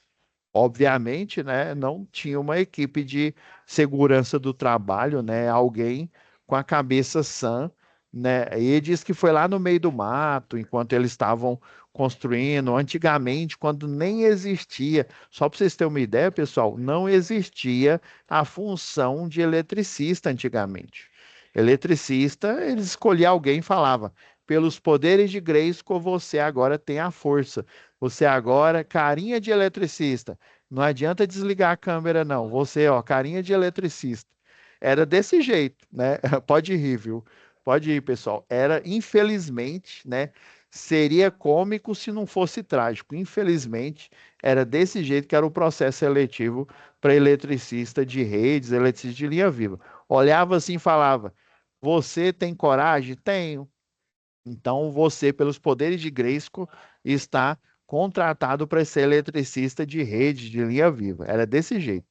[SPEAKER 1] Obviamente, né, não tinha uma equipe de segurança do trabalho, né, alguém com a cabeça sã, né, e ele disse que foi lá no meio do mato, enquanto eles estavam construindo, antigamente, quando nem existia, só para vocês terem uma ideia, pessoal, não existia a função de eletricista antigamente. Eletricista, eles escolhiam alguém e falava, pelos poderes de Grayskull, você agora tem a força. Você agora, carinha de eletricista. Não adianta desligar a câmera, não. Você, ó, carinha de eletricista. Era desse jeito, né? Pode rir, viu? Pode ir, pessoal. Era, infelizmente, né? Seria cômico se não fosse trágico. Infelizmente, era desse jeito que era o processo seletivo para eletricista de redes, eletricista de linha viva. Olhava assim e falava: Você tem coragem? Tenho. Então, você, pelos poderes de Grayskull, está contratado para ser eletricista de rede de linha viva. Era desse jeito.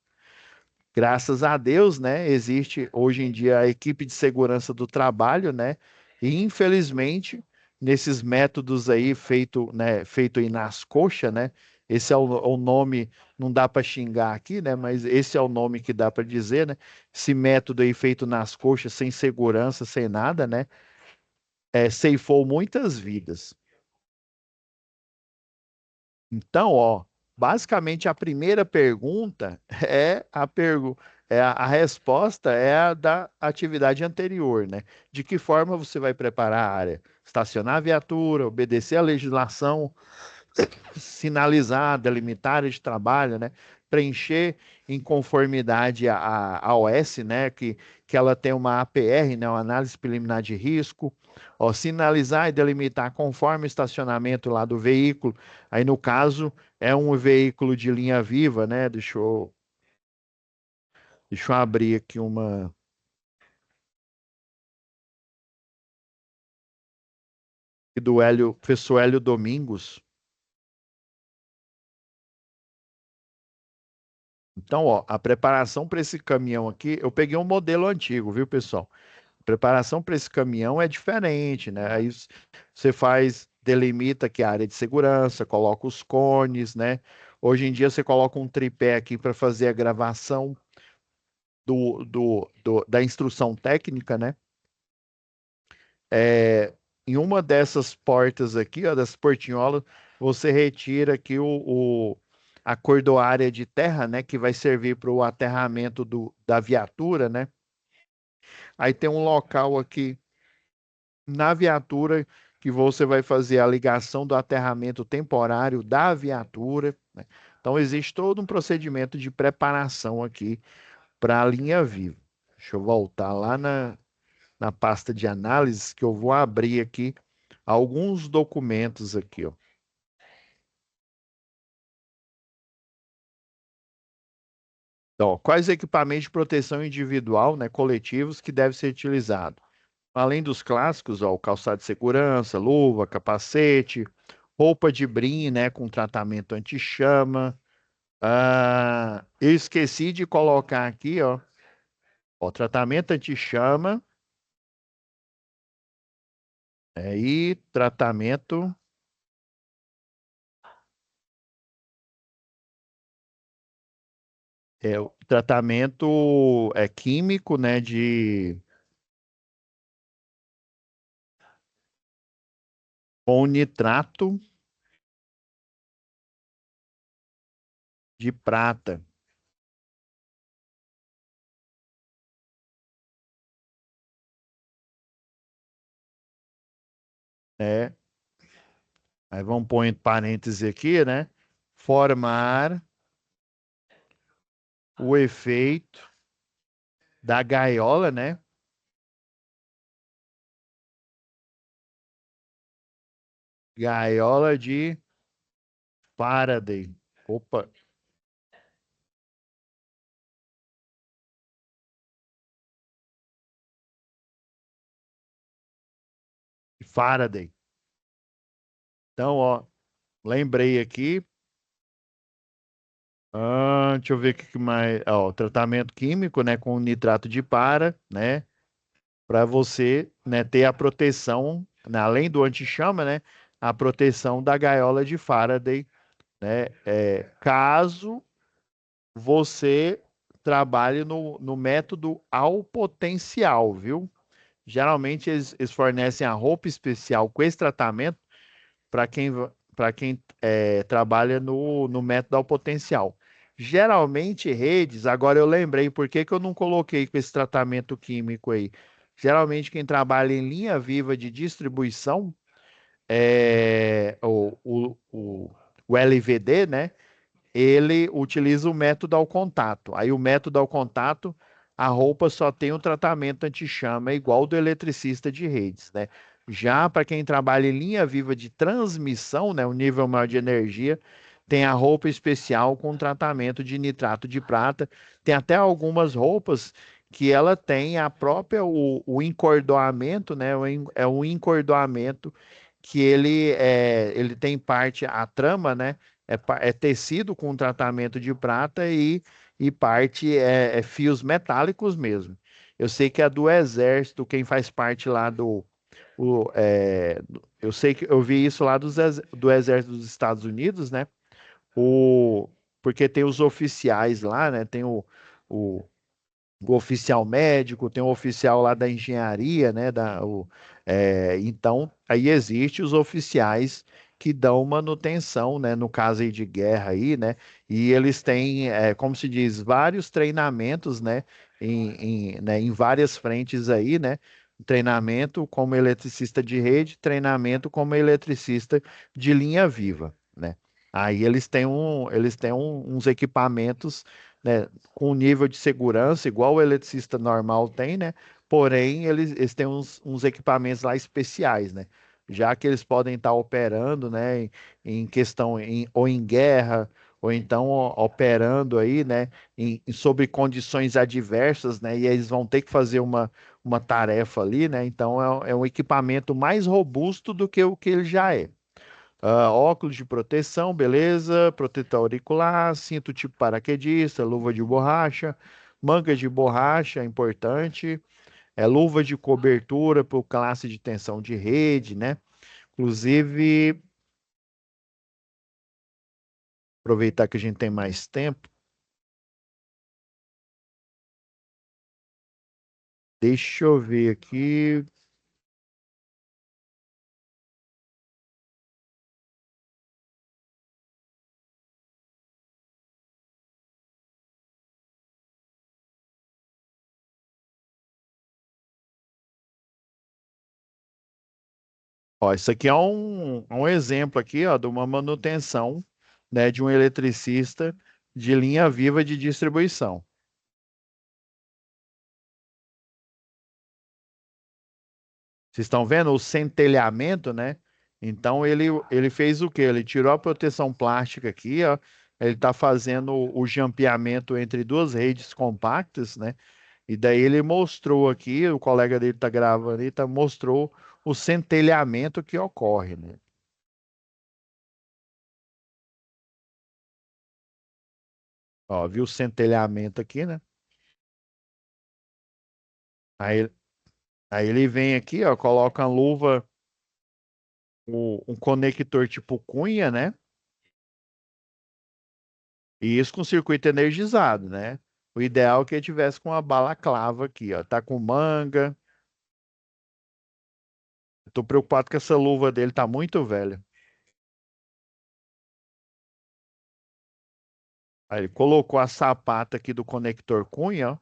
[SPEAKER 1] Graças a Deus, né, existe hoje em dia a equipe de segurança do trabalho, né? E infelizmente, nesses métodos aí feito, né, feito aí nas coxas, né? Esse é o nome, não dá para xingar aqui, né? Mas esse é o nome que dá para dizer, né? Esse método aí feito nas coxas, sem segurança, sem nada, né? Ceifou muitas vidas. Então, ó, basicamente a primeira pergunta a resposta é a da atividade anterior, né? De que forma você vai preparar a área? Estacionar a viatura, obedecer a legislação, sinalizar, delimitar área de trabalho, né? Preencher em conformidade a OS, né? Que ela tem uma APR, né? Uma análise preliminar de risco. Ó, sinalizar e delimitar conforme o estacionamento lá do veículo. Aí, no caso, é um veículo de linha viva, né? Deixa eu abrir aqui uma. Do Hélio, professor Hélio Domingos. Então, ó, a preparação para esse caminhão aqui, eu peguei um modelo antigo, viu, pessoal? Preparação para esse caminhão é diferente, né? Aí você faz, delimita aqui a área de segurança, coloca os cones, né? Hoje em dia você coloca um tripé aqui para fazer a gravação da instrução técnica, né? É, em uma dessas portas aqui, ó, dessas portinholas, você retira aqui a cordoária de terra, né? Que vai servir para o aterramento da viatura, né? Aí tem um local aqui na viatura que você vai fazer a ligação do aterramento temporário da viatura, né? Então, existe todo um procedimento de preparação aqui para a linha viva. Deixa eu voltar lá na pasta de análise que eu vou abrir aqui alguns documentos aqui, ó. Então, quais equipamentos de proteção individual, né, coletivos que devem ser utilizados? Além dos clássicos, ó, o calçado de segurança, luva, capacete, roupa de brim, né, com tratamento anti-chama. Eu esqueci de colocar aqui, ó, tratamento anti-chama, e o tratamento químico, né, com nitrato de prata, né? Aí vamos pôr em parênteses aqui, né? Formar o efeito da gaiola, né? Gaiola de Faraday. Opa, Faraday. Então, ó, lembrei aqui. Deixa eu ver o que mais. Ó, tratamento químico, né, com nitrato de para, né, para você, né, ter a proteção, né, além do anti-chama, né, a proteção da gaiola de Faraday, né, caso você trabalhe no método ao potencial, viu? Geralmente eles fornecem a roupa especial com esse tratamento para quem trabalha no método ao potencial. Geralmente redes, agora eu lembrei por que que eu não coloquei com esse tratamento químico aí. Geralmente quem trabalha em linha viva de distribuição, o LVD, né? Ele utiliza o método ao contato. Aí o método ao contato, a roupa só tem um tratamento anti-chama igual o do eletricista de redes, né? Já para quem trabalha em linha viva de transmissão, né, o nível maior de energia, tem a roupa especial com tratamento de nitrato de prata. Tem até algumas roupas que ela tem a própria o encordoamento, né? É um encordoamento que ele tem parte a trama, né? É tecido com tratamento de prata e parte é fios metálicos mesmo. Eu sei que a do Exército, quem faz parte lá eu sei que eu vi isso lá do Exército dos Estados Unidos, né? O, porque tem os oficiais lá, né? Tem o, o oficial médico, tem o oficial lá da engenharia, né? Então, aí existe os oficiais que dão manutenção, né? No caso aí de guerra aí, né? E eles têm, como se diz, vários treinamentos, né? Em várias frentes aí, né? Treinamento como eletricista de rede, treinamento como eletricista de linha viva, né? Aí uns equipamentos, né, com nível de segurança igual o eletricista normal tem, né? Porém, eles têm uns equipamentos lá especiais, né? Já que eles podem estar operando, né, em questão ou em guerra, ou então operando aí, né, sobre condições adversas, né? E eles vão ter que fazer uma tarefa ali, né? Então é um equipamento mais robusto do que o que ele já é. Óculos de proteção, beleza. Protetor auricular, cinto tipo paraquedista, luva de borracha, manga de borracha, importante. Luva de cobertura para classe de tensão de rede, né? Inclusive, aproveitar que a gente tem mais tempo, deixa eu ver aqui. Ó, isso aqui é um exemplo aqui, ó, de uma manutenção, né, de um eletricista de linha viva de distribuição. Vocês estão vendo o centelhamento, né? Então ele fez o quê? Ele tirou a proteção plástica aqui, ó. Ele está fazendo o jampeamento entre duas redes compactas, né? E daí ele mostrou aqui, o colega dele está gravando aí, mostrou o centelhamento que ocorre, né? Ó, viu o centelhamento aqui, né? Aí, aí ele vem aqui, ó, coloca a luva, um conector tipo cunha, né? E isso com circuito energizado, né? O ideal é que ele tivesse com uma balaclava aqui, ó. Tá com manga. Eu tô preocupado que essa luva dele tá muito velha. Aí ele colocou a sapata aqui do conector cunha, ó.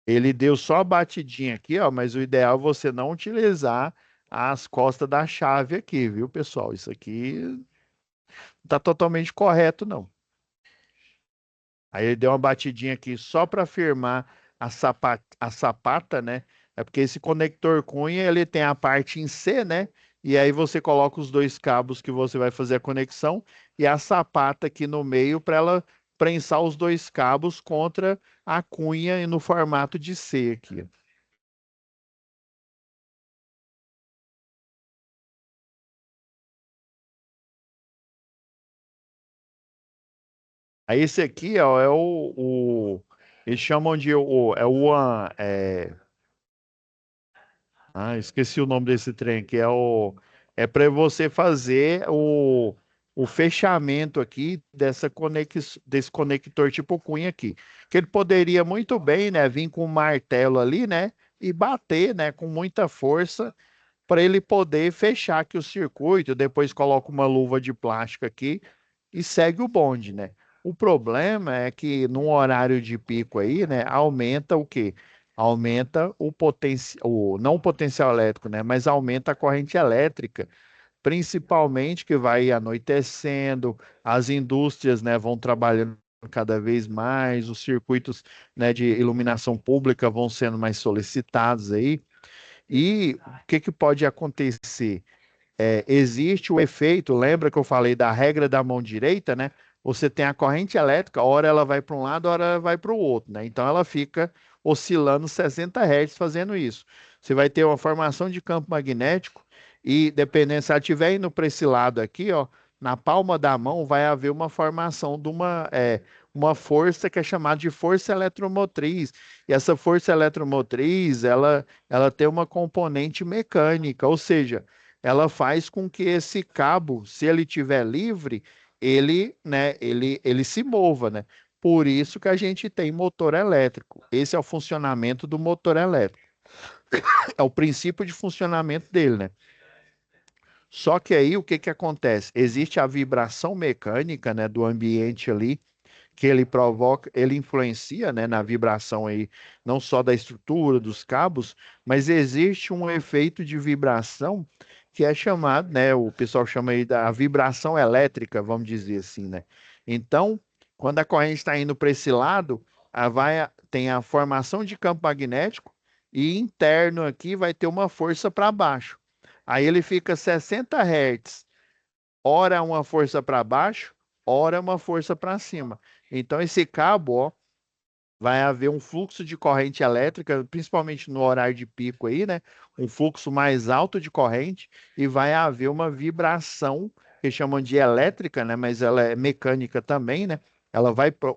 [SPEAKER 1] Ele deu só a batidinha aqui, ó, mas o ideal é você não utilizar as costas da chave aqui, viu, pessoal? Isso aqui não tá totalmente correto, não. Aí ele deu uma batidinha aqui só para firmar a sapata, né? É porque esse conector cunha, ele tem a parte em C, né? E aí você coloca os dois cabos que você vai fazer a conexão e a sapata aqui no meio para ela prensar os dois cabos contra a cunha e no formato de C aqui. Aí esse aqui, ó, eles chamam de esqueci o nome desse trem, que é para você fazer o fechamento aqui desse conector tipo cunha aqui. Que ele poderia muito bem, né, vir com um martelo ali, né, e bater, né, com muita força para ele poder fechar aqui o circuito, depois coloca uma luva de plástico aqui e segue o bonde, né? O problema é que num horário de pico aí, né, aumenta o quê? Aumenta o potencial, não o potencial elétrico, né, mas aumenta a corrente elétrica, principalmente que vai anoitecendo, as indústrias, né, vão trabalhando cada vez mais, os circuitos, né, de iluminação pública vão sendo mais solicitados aí. E o que que pode acontecer? Existe o efeito, lembra que eu falei da regra da mão direita, né? Você tem a corrente elétrica, ora ela vai para um lado, ora ela vai para o outro, né? Então ela fica oscilando 60 Hz fazendo isso. Você vai ter uma formação de campo magnético e dependendo se ela estiver indo para esse lado aqui, ó, na palma da mão vai haver uma formação de uma força que é chamada de força eletromotriz. E essa força eletromotriz, ela tem uma componente mecânica, ou seja, ela faz com que esse cabo, se ele estiver livre, ele se mova, né? Por isso que a gente tem motor elétrico. Esse é o funcionamento do motor elétrico. É o princípio de funcionamento dele, né? Só que aí o que que acontece? Existe a vibração mecânica, né, do ambiente ali, que ele provoca, ele influencia, né, na vibração aí, não só da estrutura dos cabos, mas existe um efeito de vibração que é chamado, né, o pessoal chama aí da vibração elétrica, vamos dizer assim, né? Então, quando a corrente está indo para esse lado, tem a formação de campo magnético e interno aqui vai ter uma força para baixo. Aí ele fica 60 Hz, ora uma força para baixo, ora uma força para cima. Então, esse cabo, ó, vai haver um fluxo de corrente elétrica, principalmente no horário de pico aí, né? Um fluxo mais alto de corrente e vai haver uma vibração que chamam de elétrica, né? Mas ela é mecânica também, né?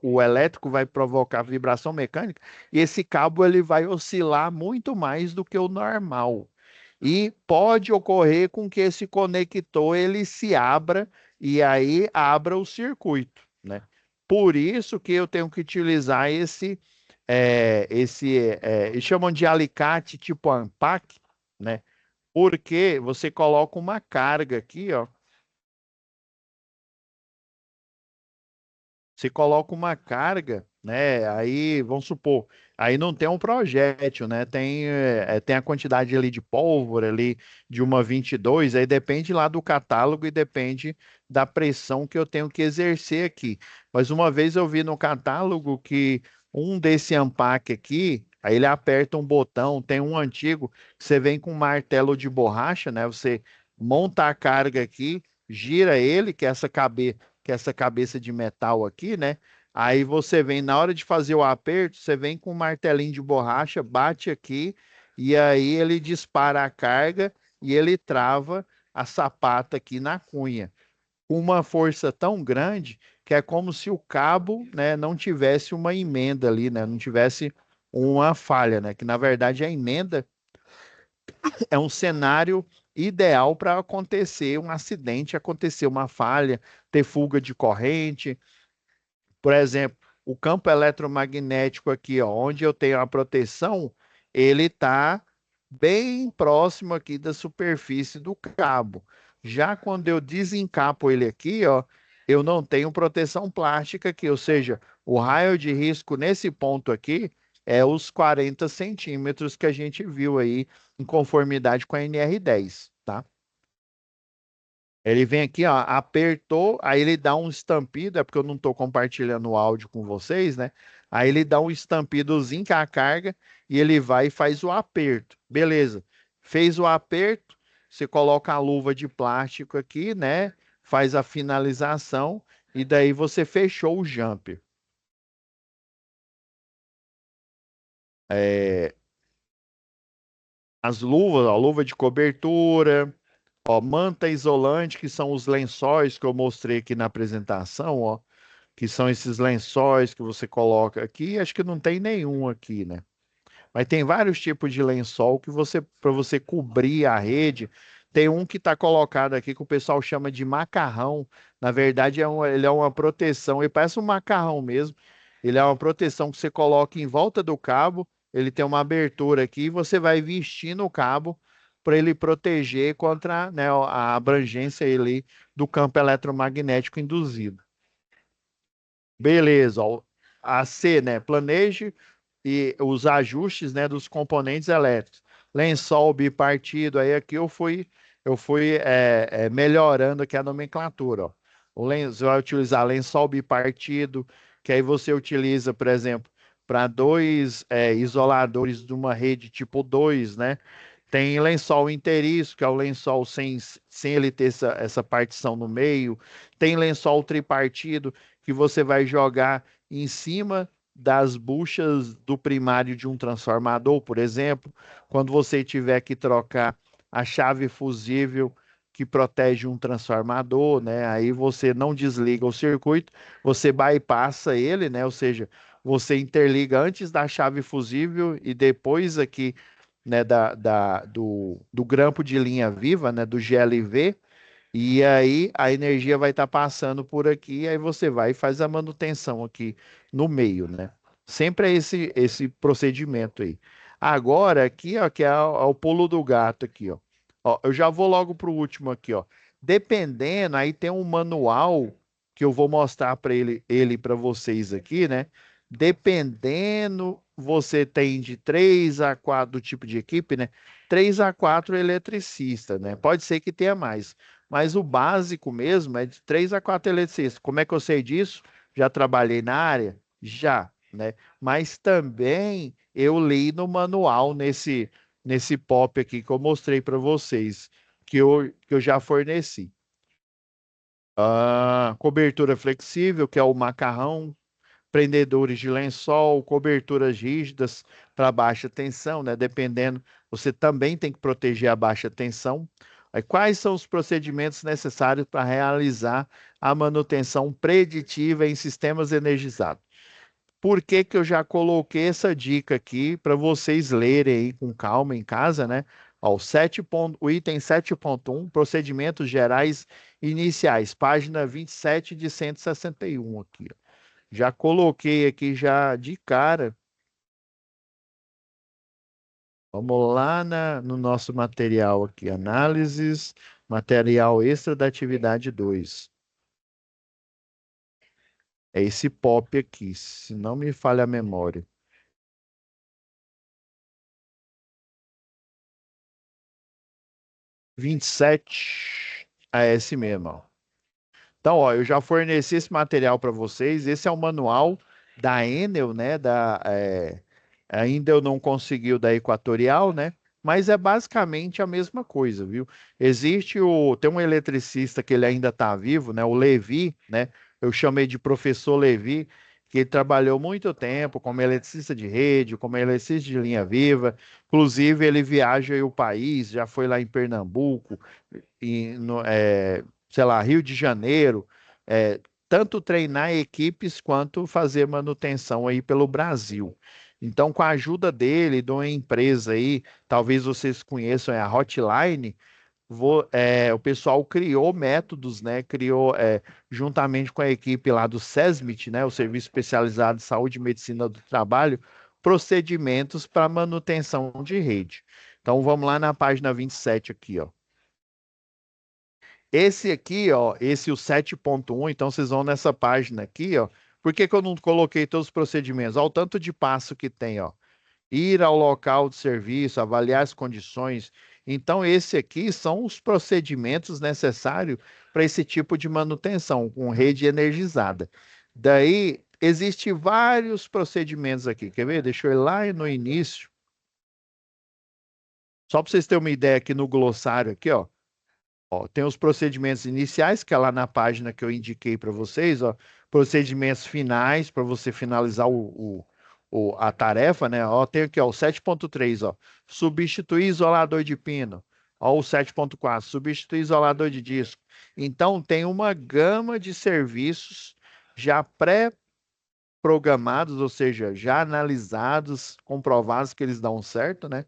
[SPEAKER 1] O elétrico vai provocar vibração mecânica e esse cabo ele vai oscilar muito mais do que o normal. E pode ocorrer com que esse conector ele se abra e aí abra o circuito, né? Por isso que eu tenho que utilizar eles chamam de alicate tipo ANPAC, né? Porque você coloca uma carga aqui, ó. Você coloca uma carga, né? Aí, vamos supor, aí não tem um projétil, né? Tem a quantidade ali de pólvora ali de uma 22, aí depende lá do catálogo e depende da pressão que eu tenho que exercer aqui. Mas uma vez eu vi no catálogo que um desse Ampac aqui, aí ele aperta um botão, tem um antigo, que você vem com um martelo de borracha, né? Você monta a carga aqui, gira ele, que é essa cabeça de metal aqui, né? Aí você vem, na hora de fazer o aperto, você vem com um martelinho de borracha, bate aqui, e aí ele dispara a carga e ele trava a sapata aqui na cunha, com uma força tão grande que é como se o cabo, né, não tivesse uma emenda ali, né? Não tivesse uma falha, né? Que na verdade a emenda é um cenário ideal para acontecer um acidente, acontecer uma falha, ter fuga de corrente. Por exemplo, o campo eletromagnético aqui, ó, onde eu tenho a proteção, ele está bem próximo aqui da superfície do cabo. Já quando eu desencapo ele aqui, ó, eu não tenho proteção plástica aqui, ou seja, o raio de risco nesse ponto aqui é os 40 centímetros que a gente viu aí em conformidade com a NR10, tá? Ele vem aqui, ó, apertou, aí ele dá um estampido, é porque eu não estou compartilhando o áudio com vocês, né? Aí ele dá um estampidozinho com a carga e ele vai e faz o aperto. Beleza. Fez o aperto, você coloca a luva de plástico aqui, né? Faz a finalização e daí você fechou o jumper. É, as luvas, a luva de cobertura, ó, manta isolante, que são os lençóis que eu mostrei aqui na apresentação, ó. Que são esses lençóis que você coloca aqui. Acho que não tem nenhum aqui, né? Mas tem vários tipos de lençol que para você cobrir a rede. Tem um que está colocado aqui que o pessoal chama de macarrão. Na verdade, ele é uma proteção. Ele parece um macarrão mesmo. Ele é uma proteção que você coloca em volta do cabo. Ele tem uma abertura aqui e você vai vestindo o cabo para ele proteger contra, né, a abrangência ali do campo eletromagnético induzido. Beleza, ó. A C, né? Planeje e os ajustes, né, dos componentes elétricos. Lençol bipartido, aí aqui eu fui melhorando aqui a nomenclatura, ó. Você vai utilizar lençol bipartido, que aí você utiliza, por exemplo, para dois isoladores de uma rede tipo 2, né? Tem lençol inteiriço, que é o lençol sem ele ter essa partição no meio. Tem lençol tripartido, que você vai jogar em cima das buchas do primário de um transformador, por exemplo, quando você tiver que trocar a chave fusível que protege um transformador, né? Aí você não desliga o circuito, você bypassa ele, né? Ou seja, você interliga antes da chave fusível e depois aqui, né, do grampo de linha viva, né, do GLV, e aí a energia vai estar passando por aqui, aí você vai e faz a manutenção aqui no meio, né? Sempre é esse procedimento aí. Agora aqui, ó, que é o pulo do gato aqui, ó. Ó, eu já vou logo para o último aqui, ó. Dependendo, aí tem um manual que eu vou mostrar para ele para vocês aqui, né? Dependendo, você tem de 3 a 4 do tipo de equipe, né? 3 a 4 eletricistas, né? Pode ser que tenha mais, mas o básico mesmo é de 3 a 4 eletricistas. Como é que eu sei disso? Já trabalhei na área? Já, né? Mas também eu li no manual nesse pop aqui que eu mostrei para vocês, que eu já forneci. Cobertura flexível, que é o macarrão, prendedores de lençol, coberturas rígidas para baixa tensão, né? Dependendo, você também tem que proteger a baixa tensão. Aí, quais são os procedimentos necessários para realizar a manutenção preditiva em sistemas energizados? Por que que eu já coloquei essa dica aqui para vocês lerem aí com calma em casa, né? Ó, o item 7.1, procedimentos gerais iniciais, página 27 de 161 aqui, ó. Já coloquei aqui já de cara. Vamos lá no nosso material aqui, análises, material extra da atividade 2. É esse POP aqui, se não me falha a memória. 27. É esse mesmo, ó. Então, ó, eu já forneci esse material para vocês. Esse é o manual da Enel, né? Ainda eu não consegui o da Equatorial, né? Mas é basicamente a mesma coisa, viu? Tem um eletricista que ele ainda está vivo, né? O Levi, né? Eu chamei de professor Levi, que ele trabalhou muito tempo como eletricista de rede, como eletricista de linha viva. Inclusive, ele viaja aí o país, já foi lá em Pernambuco, sei lá, Rio de Janeiro, tanto treinar equipes quanto fazer manutenção aí pelo Brasil. Então, com a ajuda dele, de uma empresa aí, talvez vocês conheçam, é a Hotline, o pessoal criou métodos, né? Criou, juntamente com a equipe lá do SESMIT, né? O Serviço Especializado de Saúde e Medicina do Trabalho, procedimentos para manutenção de rede. Então, vamos lá na página 27 aqui, ó. Esse aqui, ó, esse o 7.1, então vocês vão nessa página aqui, ó. Por que que eu não coloquei todos os procedimentos? Olha o tanto de passo que tem, ó. Ir ao local de serviço, avaliar as condições. Então, esse aqui são os procedimentos necessários para esse tipo de manutenção, com rede energizada. Daí, existem vários procedimentos aqui. Quer ver? Deixa eu ir lá no início. Só para vocês terem uma ideia aqui no glossário aqui, ó. Ó, tem os procedimentos iniciais, que é lá na página que eu indiquei para vocês, ó, procedimentos finais, para você finalizar a tarefa, né? Ó, tem aqui, ó, o 7.3, ó, substituir isolador de pino. Ó, o 7.4, substituir isolador de disco. Então, tem uma gama de serviços já pré-programados, ou seja, já analisados, comprovados que eles dão certo, né?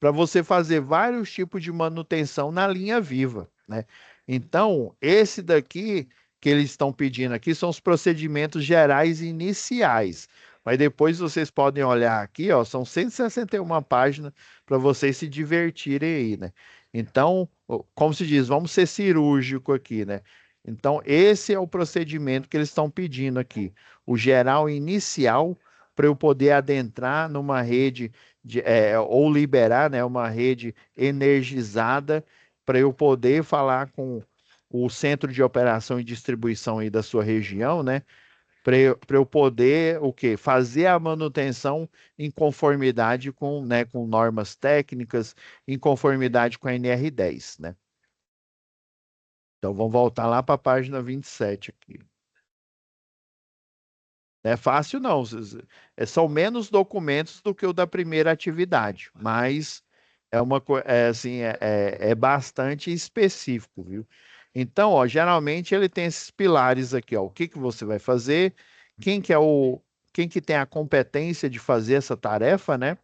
[SPEAKER 1] Para você fazer vários tipos de manutenção na linha viva, né? Então, esse daqui que eles estão pedindo aqui são os procedimentos gerais iniciais. Mas depois vocês podem olhar aqui, ó, são 161 páginas para vocês se divertirem aí, né? Então, como se diz, vamos ser cirúrgico aqui, né? Então, esse é o procedimento que eles estão pedindo aqui, o geral inicial para eu poder adentrar numa rede ou liberar, né, uma rede energizada para eu poder falar com o centro de operação e distribuição aí da sua região, né, para eu poder o quê? Fazer a manutenção em conformidade com, né, com normas técnicas, em conformidade com a NR10, né? Então vamos voltar lá para a página 27 aqui. Não é fácil, não. São menos documentos do que o da primeira atividade, mas assim, é bastante específico, viu? Então, ó, geralmente ele tem esses pilares aqui, ó. O que que você vai fazer? Quem que é o, quem que tem a competência de fazer essa tarefa, né?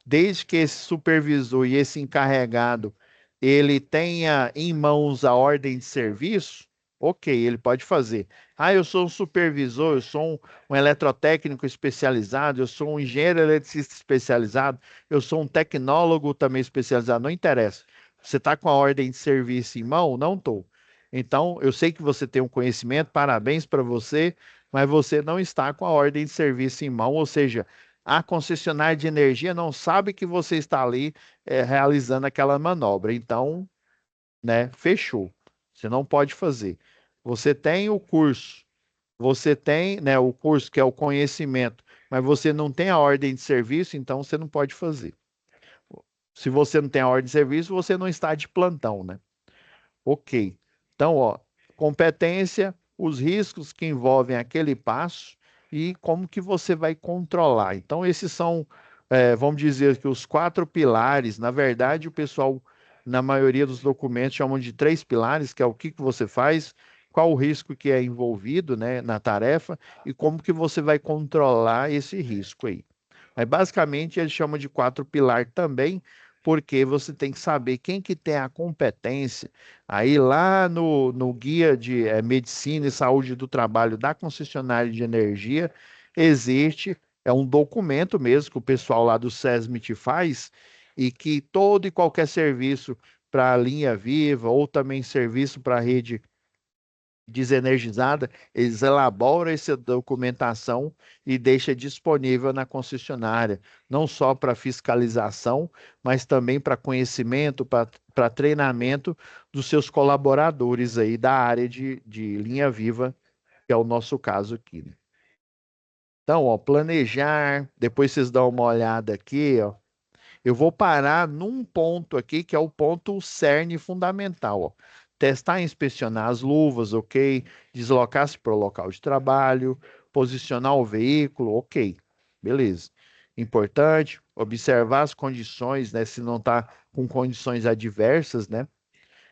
[SPEAKER 1] Desde que esse supervisor e esse encarregado ele tenha em mãos a ordem de serviço, ok, ele pode fazer. Ah, eu sou um supervisor, eu sou um eletrotécnico especializado, eu sou um engenheiro eletricista especializado, eu sou um tecnólogo também especializado, não interessa. Você está com a ordem de serviço em mão? Não estou. Então, eu sei que você tem um conhecimento, parabéns para você, mas você não está com a ordem de serviço em mão, ou seja, a concessionária de energia não sabe que você está ali realizando aquela manobra. Então, né, fechou. Você não pode fazer. Você tem o curso, você tem, né, o curso que é o conhecimento, mas você não tem a ordem de serviço, então você não pode fazer. Se você não tem a ordem de serviço, você não está de plantão, né? Ok. Então, ó, competência, os riscos que envolvem aquele passo e como que você vai controlar. Então, esses são, vamos dizer que os quatro pilares, na verdade, o pessoal, na maioria dos documentos, chamam de três pilares, que é o que que você faz, qual o risco que é envolvido, né, na tarefa e como que você vai controlar esse risco aí. Mas basicamente eles chamam de quatro pilar também, porque você tem que saber quem que tem a competência. Aí lá no guia de medicina e saúde do trabalho da concessionária de energia, existe, é um documento mesmo que o pessoal lá do SESMIT faz, e que todo e qualquer serviço para a linha viva, ou também serviço para a rede desenergizada, eles elaboram essa documentação e deixa disponível na concessionária, não só para fiscalização, mas também para conhecimento, para treinamento dos seus colaboradores aí da área de linha viva, que é o nosso caso aqui, né? Então, ó, planejar, depois vocês dão uma olhada aqui, ó. Eu vou parar num ponto aqui que é o ponto cerne fundamental, ó. Testar e inspecionar as luvas, ok. Deslocar-se para o local de trabalho, posicionar o veículo, ok. Beleza. Importante, observar as condições, né? Se não está com condições adversas, né?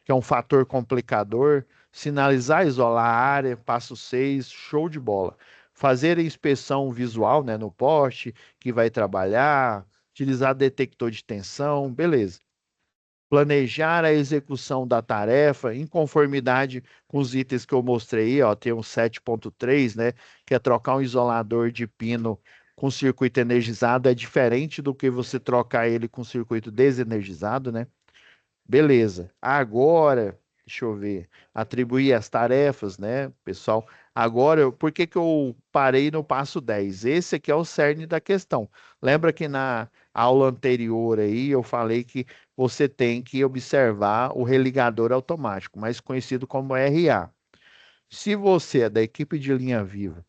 [SPEAKER 1] Que é um fator complicador. Sinalizar, isolar a área, passo 6, show de bola. Fazer a inspeção visual, né, no poste que vai trabalhar, utilizar detector de tensão, beleza. Planejar a execução da tarefa em conformidade com os itens que eu mostrei, ó, tem um 7.3, né, que é trocar um isolador de pino com circuito energizado, é diferente do que você trocar ele com circuito desenergizado, né? Beleza. Agora, deixa eu ver, atribuir as tarefas, né, pessoal? Agora, por que que eu parei no passo 10? Esse aqui é o cerne da questão. Lembra que na aula anterior aí eu falei que você tem que observar o religador automático, mais conhecido como RA. Se você é da equipe de linha viva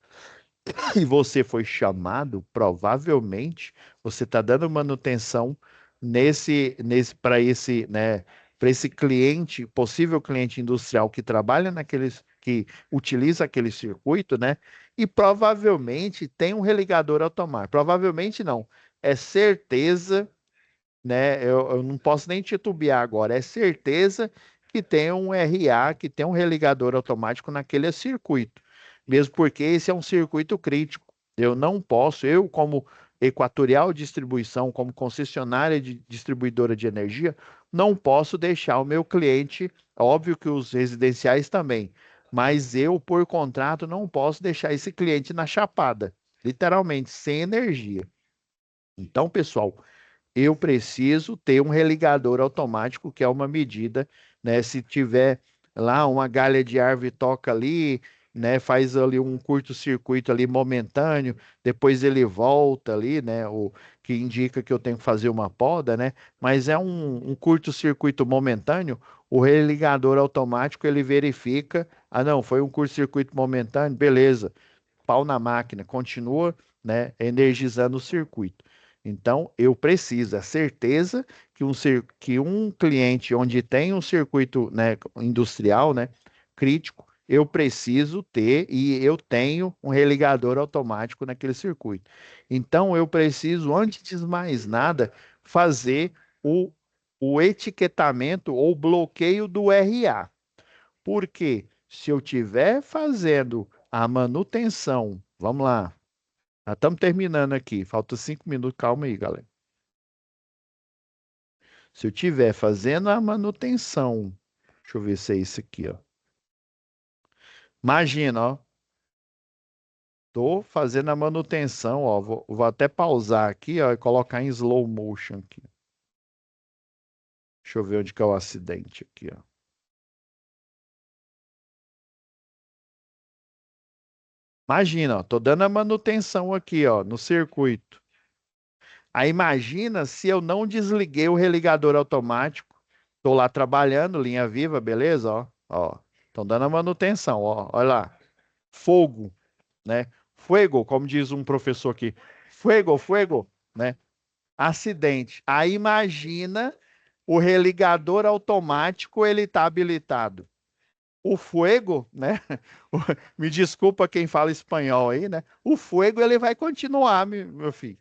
[SPEAKER 1] e você foi chamado, provavelmente você está dando manutenção para esse, né, para esse cliente, possível cliente industrial que trabalha naqueles, que utiliza aquele circuito, né? E provavelmente tem um religador automático. Provavelmente não. É certeza, né? Eu não posso nem titubear agora. É certeza que tem um RA, que tem um religador automático naquele circuito, mesmo porque esse é um circuito crítico. Eu não posso, eu como Equatorial Distribuição, como concessionária de distribuidora de energia, não posso deixar o meu cliente, óbvio que os residenciais também, mas eu, por contrato, não posso deixar esse cliente na chapada, literalmente, sem energia. Então, pessoal, eu preciso ter um religador automático, que é uma medida, né? Se tiver lá uma galha de árvore toca ali, né? Faz ali um curto-circuito ali momentâneo, depois ele volta ali, né? O que indica que eu tenho que fazer uma poda, né? Mas é um curto-circuito momentâneo, o religador automático ele verifica, ah, não, foi um curto-circuito momentâneo, beleza, pau na máquina, continua, né, energizando o circuito. Então, eu preciso, a certeza que um cliente onde tem um circuito, né, industrial, né, crítico, eu preciso ter e eu tenho um religador automático naquele circuito. Então, eu preciso, antes de mais nada, fazer o o etiquetamento ou bloqueio do RA. Porque se eu estiver fazendo a manutenção, vamos lá, já estamos terminando aqui, falta 5 minutos, calma aí, galera. Se eu estiver fazendo a manutenção, deixa eu ver se é isso aqui, ó. Imagina, ó, tô fazendo a manutenção, ó, vou até pausar aqui, ó, e colocar em slow motion aqui. Deixa eu ver onde que é o acidente aqui, ó. Imagina, ó, tô dando a manutenção aqui, ó, no circuito. Aí imagina se eu não desliguei o religador automático. Tô lá trabalhando, linha viva, beleza? Ó, ó. Estão dando a manutenção, ó. Olha lá. Fogo, né? Fuego, como diz um professor aqui. Fuego, fuego, né? Acidente. Aí imagina o religador automático, ele tá habilitado. O fuego, né? Me desculpa quem fala espanhol aí, né? O fuego, ele vai continuar, meu filho.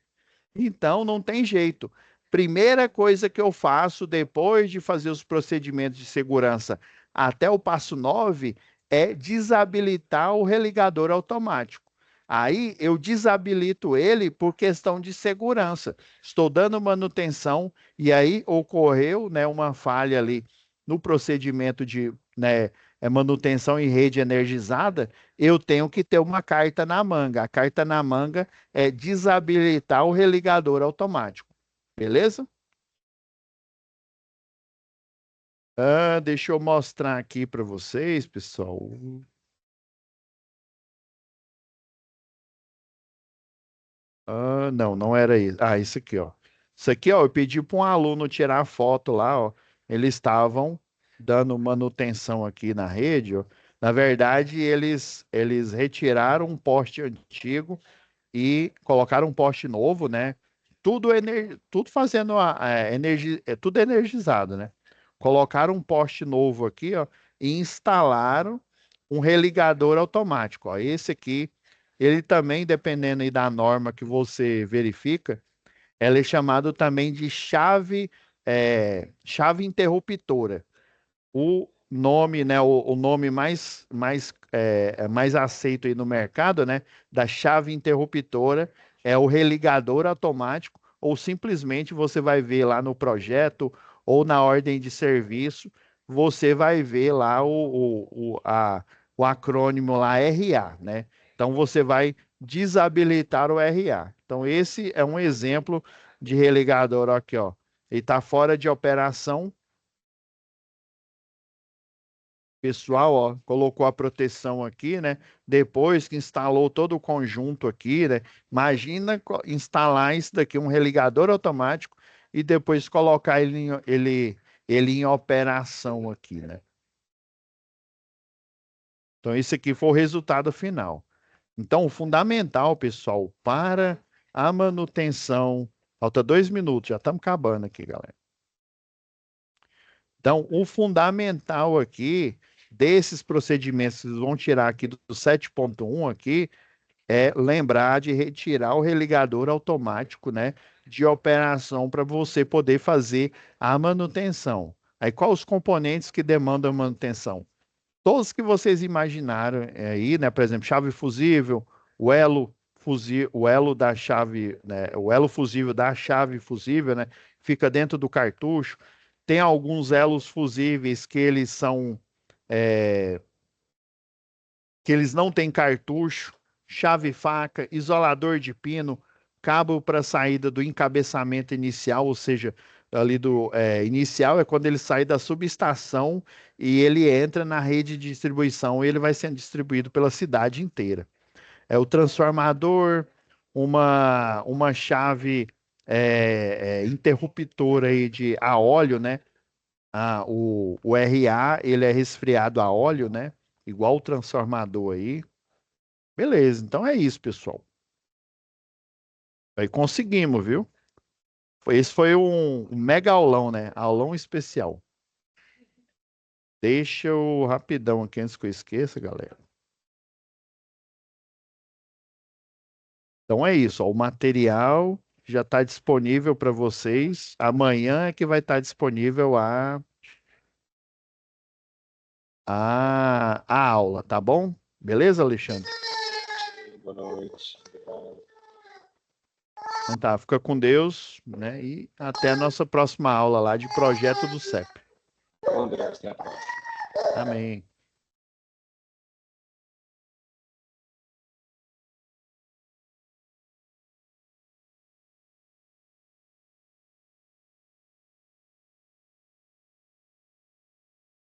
[SPEAKER 1] Então, não tem jeito. Primeira coisa que eu faço depois de fazer os procedimentos de segurança até o passo 9 é desabilitar o religador automático. Aí eu desabilito ele por questão de segurança. Estou dando manutenção e aí ocorreu, né, uma falha ali no procedimento de, né, manutenção em rede energizada. Eu tenho que ter uma carta na manga. A carta na manga é desabilitar o religador automático. Beleza? Ah, deixa eu mostrar aqui para vocês, pessoal. Ah, não, não era isso. Ah, isso aqui, ó. Isso aqui, ó, eu pedi para um aluno tirar a foto lá, ó. Eles estavam dando manutenção aqui na rede, ó. Na verdade, eles retiraram um poste antigo e colocaram um poste novo, né? Tudo fazendo energia, tudo energizado, né? Colocaram um poste novo aqui, ó, e instalaram um religador automático, ó. Esse aqui, ele também, dependendo aí da norma que você verifica, ela é chamado também de chave interruptora. O nome, né, o nome mais aceito aí no mercado, né, da chave interruptora é o religador automático, ou simplesmente você vai ver lá no projeto ou na ordem de serviço, você vai ver lá o acrônimo lá RA, né? Então você vai desabilitar o RA. Então esse é um exemplo de religador aqui, ó. Ele está fora de operação pessoal, ó, colocou a proteção aqui, né? Depois que instalou todo o conjunto aqui, né? Imagina instalar isso daqui, um religador automático, e depois colocar ele em operação aqui, né? Então, isso aqui foi o resultado final. Então, o fundamental, pessoal, para a manutenção. Falta 2 minutos, já estamos acabando aqui, galera. Então, o fundamental aqui desses procedimentos que vocês vão tirar aqui do 7.1 aqui é lembrar de retirar o religador automático, né, de operação para você poder fazer a manutenção. Aí, quais os componentes que demandam manutenção? Todos que vocês imaginaram aí, né, por exemplo, chave fusível, o elo da chave, né, o elo fusível da chave fusível, né, fica dentro do cartucho. Tem alguns elos fusíveis é, que eles não têm cartucho, chave faca, isolador de pino, cabo para saída do encabeçamento inicial, ou seja, ali do inicial é quando ele sai da subestação e ele entra na rede de distribuição e ele vai sendo distribuído pela cidade inteira. É o transformador, uma chave interruptora aí de a óleo, né? O RA, ele é resfriado a óleo, né? Igual o transformador aí. Beleza, então é isso, pessoal. Aí conseguimos, viu? Esse foi um mega aulão, né? Aulão especial. Deixa eu rapidão aqui antes que eu esqueça, galera. Então é isso, ó, o material já está disponível para vocês. Amanhã é que vai estar disponível a aula, tá bom? Beleza, Alexandre?
[SPEAKER 2] Boa noite.
[SPEAKER 1] Então tá, fica com Deus, né? E até a nossa próxima aula lá de projeto do CEP.
[SPEAKER 2] Com Deus, até a próxima.
[SPEAKER 1] Amém.